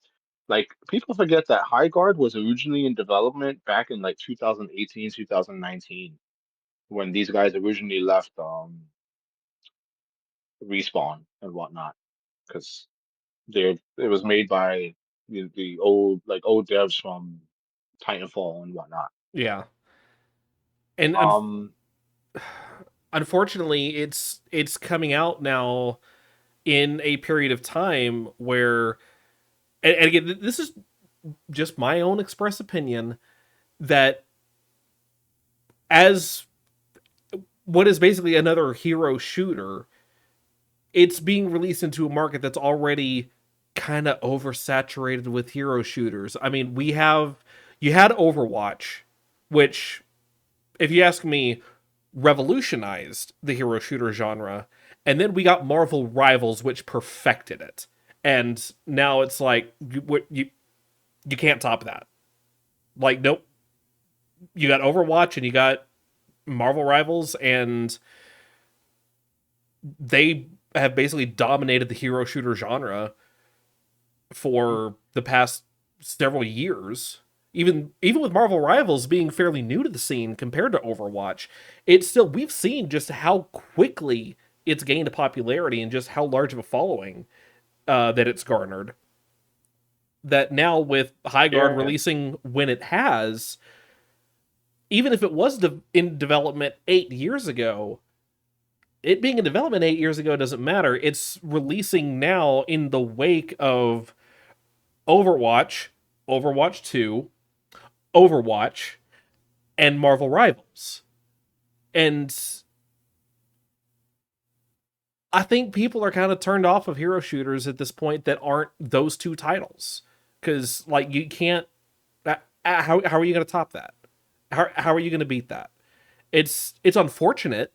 Like people forget that High Guard was originally in development back in like 2018, 2019 when these guys originally left Respawn and whatnot because it was made by the old devs from Titanfall and whatnot. Yeah. And Um, unfortunately, it's coming out now in a period of time where, and again, this is just my own express opinion that as what is basically another hero shooter, it's being released into a market that's already kind of oversaturated with hero shooters. I mean, you had Overwatch, which, if you ask me, revolutionized the hero shooter genre, and then we got Marvel Rivals, which perfected it. And now it's like you can't top that. Like, nope. You got Overwatch and you got Marvel Rivals, and they have basically dominated the hero shooter genre for the past several years. Even with Marvel Rivals being fairly new to the scene compared to Overwatch, it's still we've seen just how quickly it's gained a popularity and just how large of a following that it's garnered. That now with High Guard yeah, releasing when it has, even if it was in development 8 years ago, it being in development 8 years ago doesn't matter. It's releasing now in the wake of Overwatch, Overwatch 2, Overwatch, and Marvel Rivals. And I think people are kind of turned off of hero shooters at this point that aren't those two titles. Because, like, you can't. How are you going to top that? How are you going to beat that? It's unfortunate,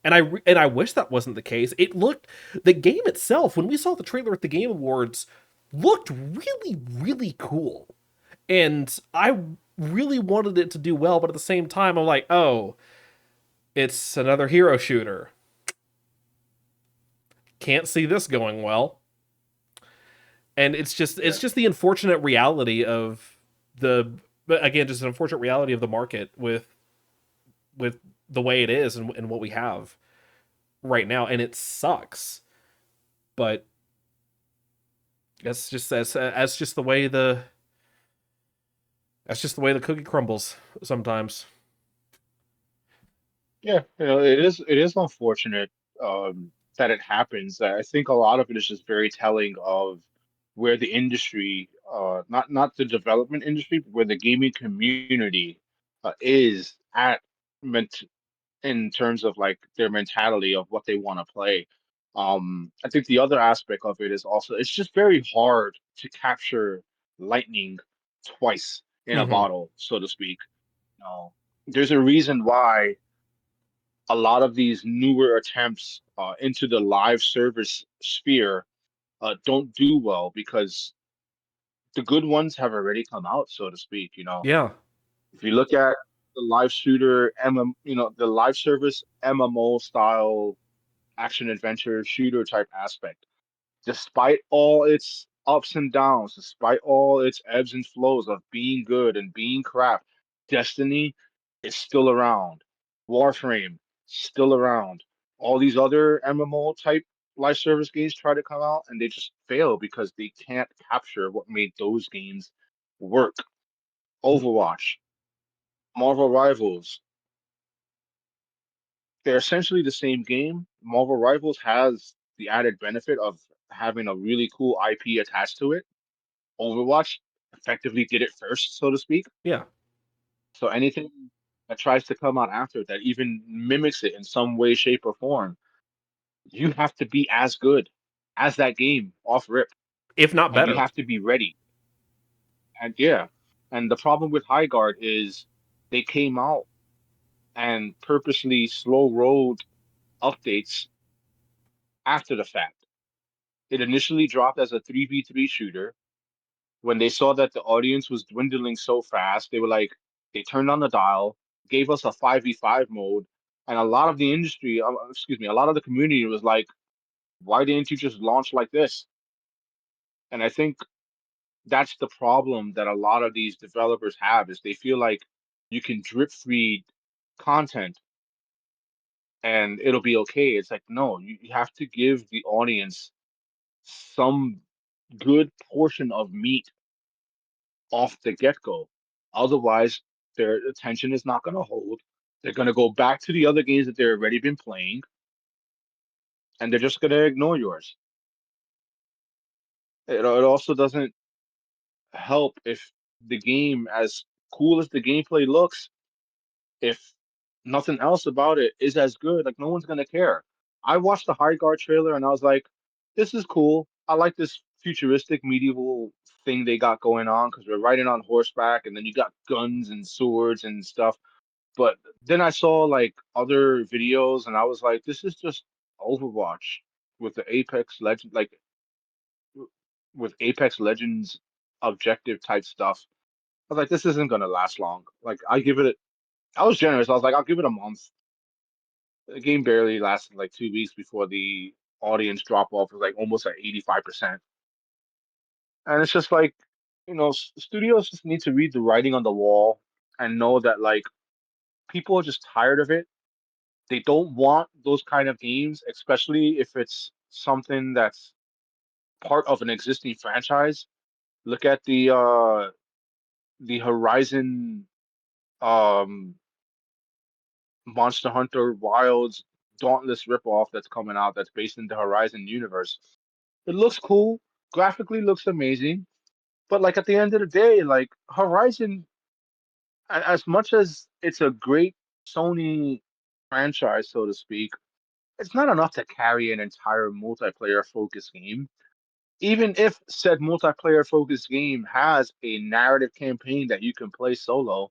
and I wish that wasn't the case. The game itself, when we saw the trailer at the Game Awards, looked really, really cool. And I really wanted it to do well, but at the same time, I'm like, oh, it's another hero shooter. Can't see this going well. And it's yeah, just the unfortunate reality of the but again, just an unfortunate reality of the market with the way it is and what we have right now, and it sucks. But that's just that's just the way the cookie crumbles sometimes. Yeah, it is unfortunate that it happens. I think a lot of it is just very telling of where the industry, not the development industry, but where the gaming community is at ment in terms of like their mentality of what they want to play. I think the other aspect of it is also it's just very hard to capture lightning twice in a Hmm. bottle, so to speak. There's a reason why a lot of these newer attempts into the live service sphere don't do well because the good ones have already come out, so to speak. Yeah. If you look at the live shooter the live service MMO style action adventure shooter type aspect, despite all its ups and downs, despite all its ebbs and flows of being good and being crap, Destiny is still around. Warframe still around. All these other MMO type live service games try to come out and they just fail because they can't capture what made those games work. Overwatch, Marvel Rivals, they're essentially the same game. Marvel Rivals has the added benefit of having a really cool IP attached to it. Overwatch effectively did it first, so to speak. Yeah. So anything that tries to come out after that even mimics it in some way, shape, or form, you have to be as good as that game off rip, If not and you better. have to be ready. And yeah, and the problem with High Guard is they came out and purposely slow rolled updates after the fact. It initially dropped as a 3v3 shooter. When they saw that the audience was dwindling so fast, they turned on the dial, gave us a 5v5 mode, and a lot of the industry, a lot of the community was like, why didn't you just launch like this? And I think that's the problem that a lot of these developers have is they feel like you can drip feed content and it'll be okay. It's like, no, you have to give the audience some good portion of meat off the get-go. Otherwise, their attention is not going to hold. They're going to go back to the other games that they've already been playing, and they're just going to ignore yours. It also doesn't help if the game, as cool as the gameplay looks, if nothing else about it is as good, like no one's going to care. I watched the High Guard trailer and I was like, this is cool. I like this futuristic medieval thing they got going on because we're riding on horseback and then you got guns and swords and stuff. But then I saw like other videos and I was like, this is just Overwatch with the Apex Legend, like with Apex Legends objective type stuff. I was like, this isn't gonna last long. Like I was generous. I was like, I'll give it a month. The game barely lasted like 2 weeks before the audience drop off was like almost at 85%. And it's just like, studios just need to read the writing on the wall and know that like people are just tired of it. They don't want those kind of games, especially if it's something that's part of an existing franchise. Look at the Horizon um Monster Hunter Wilds Dauntless ripoff that's coming out that's based in the Horizon universe. It looks cool, graphically looks amazing, but like at the end of the day, like Horizon, as much as it's a great Sony franchise, so to speak, it's not enough to carry an entire multiplayer focused game. Even if said multiplayer focused game has a narrative campaign that you can play solo,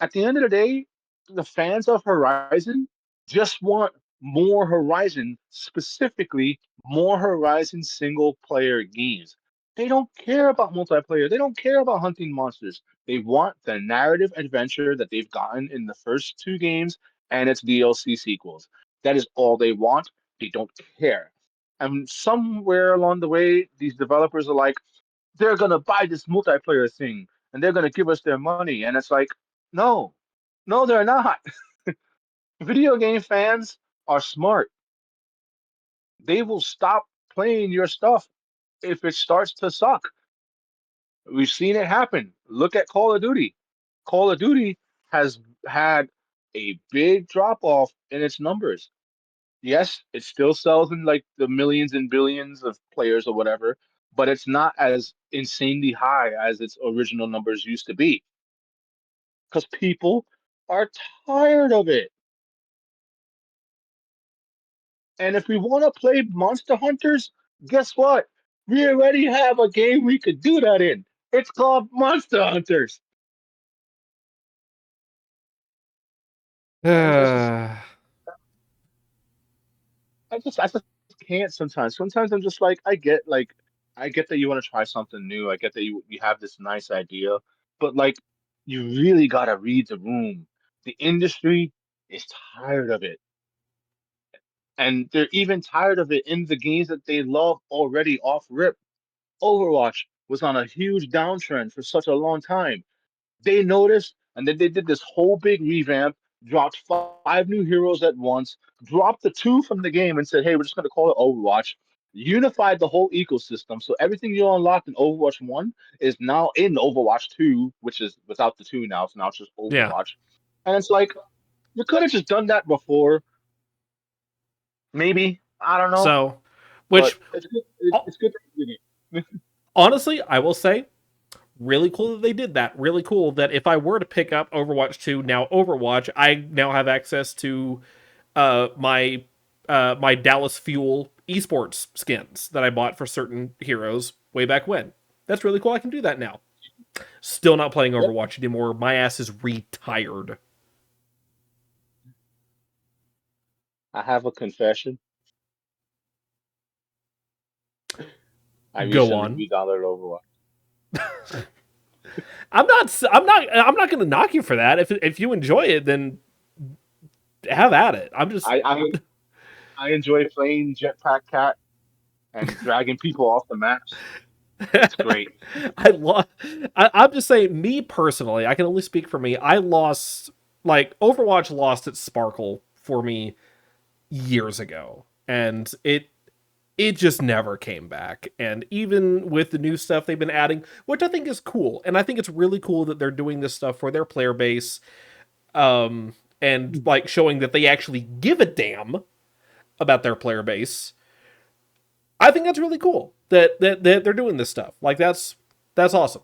at the end of the day, the fans of Horizon just want more Horizon, specifically more Horizon single player games. They don't care about multiplayer. They don't care about hunting monsters. They want the narrative adventure that they've gotten in the first two games and its DLC sequels. That is all they want. They don't care. And somewhere along the way, these developers are like, they're gonna buy this multiplayer thing. and they're gonna give us their money. And it's like, no, no, they're not. Video game fans are smart. They will stop playing your stuff if it starts to suck. We've seen it happen. Look at Call of Duty. Call of Duty has had a big drop off in its numbers. Yes, it still sells in like the millions and billions of players or whatever, but it's not as insanely high as its original numbers used to be because people are tired of it. And if we want to play Monster Hunters, guess what? We already have a game we could do that in. It's called Monster Hunters. And it's just I just can't sometimes. Sometimes I'm just I get that you want to try something new. I get that you have this nice idea, but like you really gotta read the room. The industry is tired of it. And they're even tired of it in the games that they love already off rip. Overwatch was on a huge downtrend for such a long time. They noticed, and then they did this whole big revamp, dropped five new heroes at once, dropped the two from the game, and said, "Hey, we're just going to call it Overwatch." Unified the whole ecosystem, so everything you unlocked in Overwatch 1 is now in Overwatch 2, which is without the 2 now, so now it's just Yeah. Overwatch. And it's like, you could have just done that before, maybe. I don't know, So, but which it's good. ho- It's good that you did it. honestly, I will say, really cool that they did that. Really cool that if I were to pick up Overwatch 2, now Overwatch, I now have access to my Dallas Fuel esports skins that I bought for certain heroes way back when. That's really cool. I can do that now. Still not playing Yep. Overwatch anymore. My ass is retired. I have a confession. I Go recently on. re-downloaded Overwatch. I'm not. I'm not. I'm not going to knock you for that. If you enjoy it, then have at it. I'm just. I, I I enjoy playing Jetpack Cat and dragging people off the maps. It's great. I lost. I'm just saying. Me personally, I can only speak for me. I lost. Like Overwatch lost its sparkle for me years ago, and it just never came back. And even with the new stuff they've been adding, which I think is cool, and I think it's really cool that they're doing this stuff for their player base, and like showing that they actually give a damn about their player base. I think that's really cool that they're doing this stuff. Like that's awesome.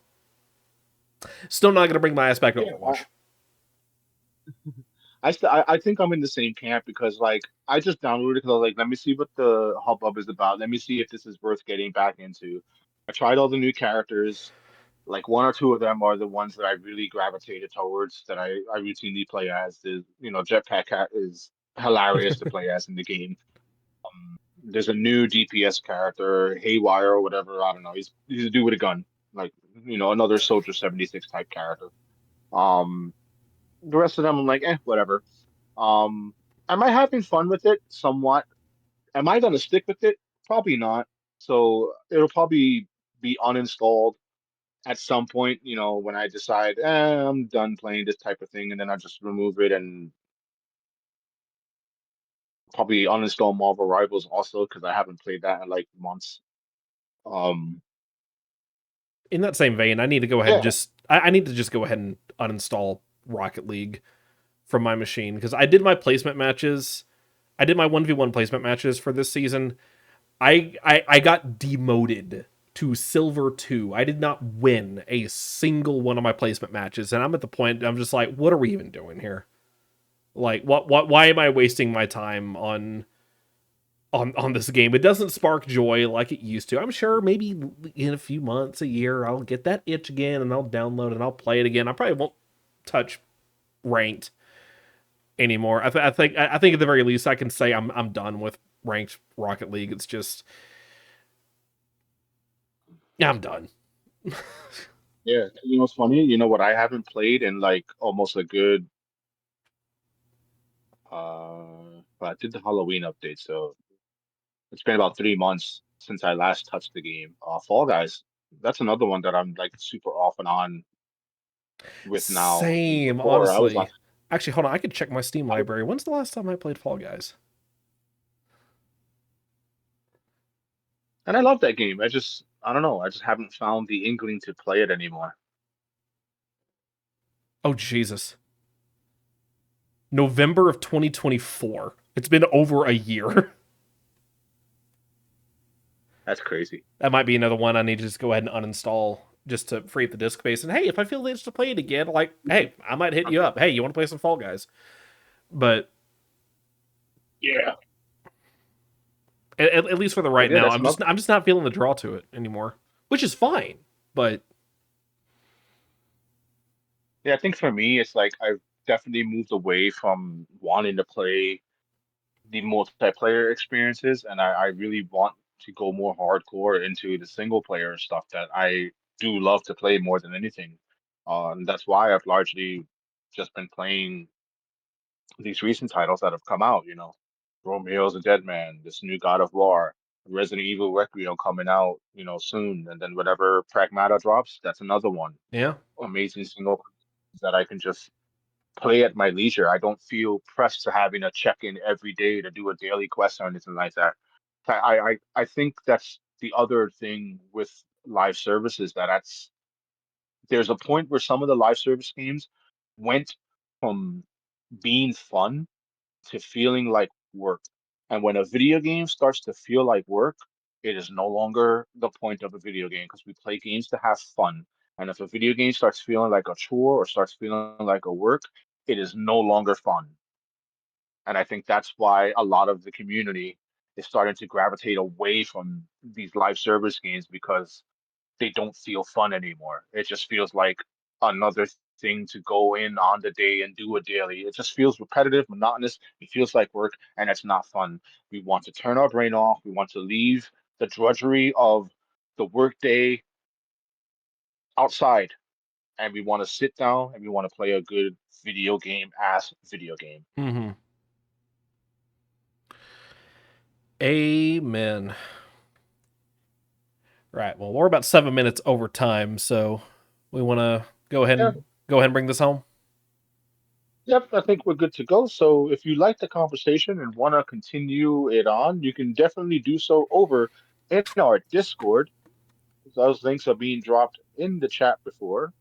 Still not gonna bring my ass back to Yeah, Overwatch. I think I'm in the same camp because like I just downloaded it because I was like, let me see what the hubbub is about. Let me see if this is worth getting back into. I tried all the new characters. Like one or two of them are the ones that I really gravitated towards that I routinely play as. Jetpack Cat is hilarious to play as in the game. There's a new DPS character, Haywire or whatever. I don't know. He's a dude with a gun, like another Soldier 76 type character. Um, the rest of them, I'm like, whatever. Um, am I having fun with it? Somewhat. Am I gonna stick with it? Probably not. So it'll probably be uninstalled at some point. When I decide, I'm done playing this type of thing, and then I just remove it and probably uninstall Marvel Rivals also because I haven't played that in like months. Um, In that same vein, I need to go ahead and yeah. just I need to just go ahead and uninstall Rocket League from my machine because I did my placement matches. I did my 1v1 placement matches for this season. I got demoted to silver 2. I did not win a single one of my placement matches, and I'm at the point I'm just like, what are we even doing here? Like, what? Why am I wasting my time on this game? It doesn't spark joy like it used to. I'm sure maybe in a few months, a year, I'll get that itch again, and I'll download and I'll play it again. I probably won't touch ranked anymore. I think at the very least, I can say I'm done with ranked Rocket League. It's just I'm done. Yeah, what's funny? You know what I haven't played in like almost a good but I did the Halloween update, so it's been about 3 months since I last touched the game. Fall Guys, that's another one that I'm like super off and on. with now. Same, Before I was on, honestly. Actually, hold on. I could check my Steam library. When's the last time I played Fall Guys? and I love that game. I don't know. I just haven't found the inkling to play it anymore. Oh, Jesus. November of 2024. It's been over a year. That's crazy. That might be another one I need to just go ahead and uninstall just to free up the disk space. And hey, if I feel the itch to play it again, like, hey, I might hit you up. Hey, you want to play some Fall Guys? But Yeah. at least for the But right yeah, now, that's another. I'm just not feeling the draw to it anymore, which is fine. But Yeah, I think for me, it's like I've definitely moved away from wanting to play the multiplayer experiences, and I really want to go more hardcore into the single player stuff that I do love to play more than anything. And that's why I've largely just been playing these recent titles that have come out, Romeo's a Dead Man, this new God of War, Resident Evil Requiem coming out, soon, and then whatever Pragmata drops, that's another one. yeah, Amazing single that I can just play at my leisure. I don't feel pressed to having a check in every day to do a daily quest or anything like that. I think that's the other thing with live services that's there's a point where some of the live service games went from being fun to feeling like work. And when a video game starts to feel like work, it is no longer the point of a video game because we play games to have fun. And if a video game starts feeling like a chore or starts feeling like a work, it is no longer fun. And I think that's why a lot of the community is starting to gravitate away from these live service games because they don't feel fun anymore. It just feels like another thing to go in on the day and do a daily. It just feels repetitive, monotonous. It feels like work, and it's not fun. We want to turn our brain off. We want to leave the drudgery of the workday outside, and we want to sit down and we want to play a good video game. mm-hmm. Amen. Right. Well, we're about 7 minutes over time, so we want to Yeah, go ahead and bring this home. yep, I think we're good to go. So if you like the conversation and want to continue it on, you can definitely do so over in our Discord. Those links are being dropped in the chat before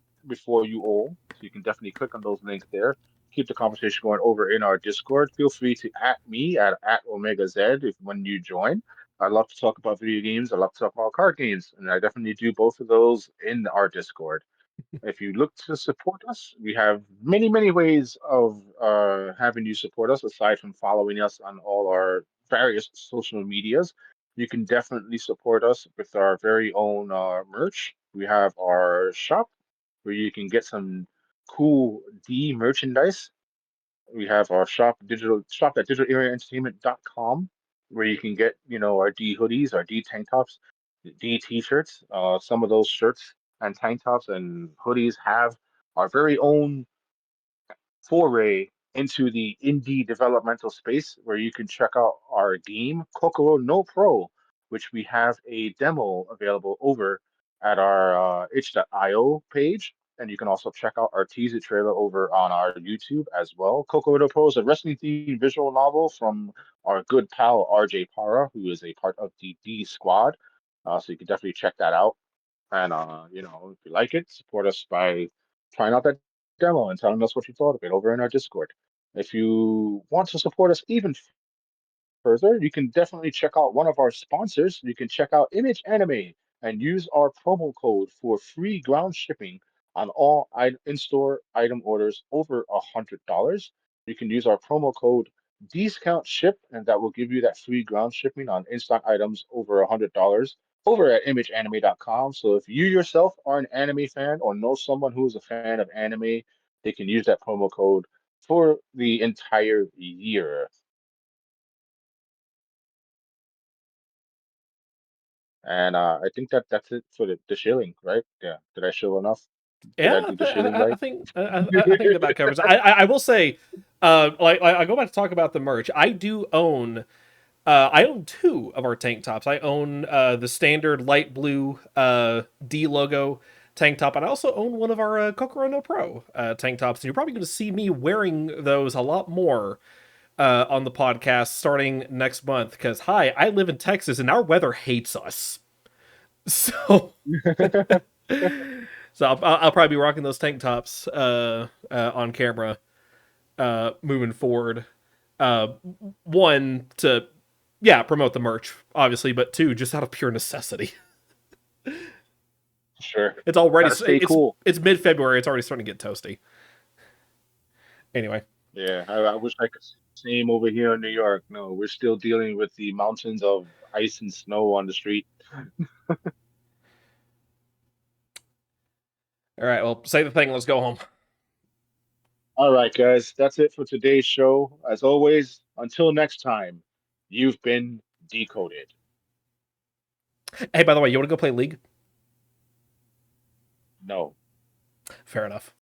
you all. So you can definitely click on those links there. Keep the conversation going over in our Discord. Feel free to at me at Omega Z if when you join. I love to talk about video games. I love to talk about card games, and I definitely do both of those in our Discord. If you look to support us, we have many, many ways of having you support us aside from following us on all our various social medias. You can definitely support us with our very own merch. We have our shop where you can get some cool D merchandise. We have our shop at digitalareaentertainment.com where you can get, our D hoodies, our D tank tops, D t-shirts. Some of those shirts and tank tops and hoodies have our very own foray into the indie developmental space where you can check out our game, Kokoro no Pro, which we have a demo available over at our itch.io page. And you can also check out our teaser trailer over on our YouTube as well. Kokoro no Pro is a wrestling themed visual novel from our good pal RJ Para, who is a part of the D Squad. So you can definitely check that out. And if you like it, support us by trying out that demo and telling us what you thought of it over in our Discord. If you want to support us even further, you can definitely check out one of our sponsors. You can check out Image Anime and use our promo code for free ground shipping on all in-store item orders over $100. You can use our promo code discount ship, and that will give you that free ground shipping on in-stock items over $100 over at imageanime.com. So if you yourself are an anime fan or know someone who is a fan of anime, they can use that promo code for the entire year. And I think that's it for the shilling, right? Yeah. Did I shill enough? Did I Yeah, do the shilling right? I think that covers. I will say, like I go back to talk about the merch. I own two of our tank tops. I own the standard light blue D logo tank top, and I also own one of our Kokoro no Pro tank tops, and you're probably going to see me wearing those a lot more on the podcast starting next month. Because hi, I live in Texas, and our weather hates us. So, I'll probably be rocking those tank tops on camera moving forward. Uh, one to promote the merch, obviously, but two, just out of pure necessity. Sure. It's already Gotta stay cool. it's mid February. It's already starting to get toasty. Anyway, Yeah, I wish I could say the same over here in New York. No, we're still dealing with the mountains of ice and snow on the street. all right. Well, say the thing. Let's go home. All right, guys, that's it for today's show. As always, until next time, you've been decoded. Hey, by the way, you want to go play League? No. Fair enough.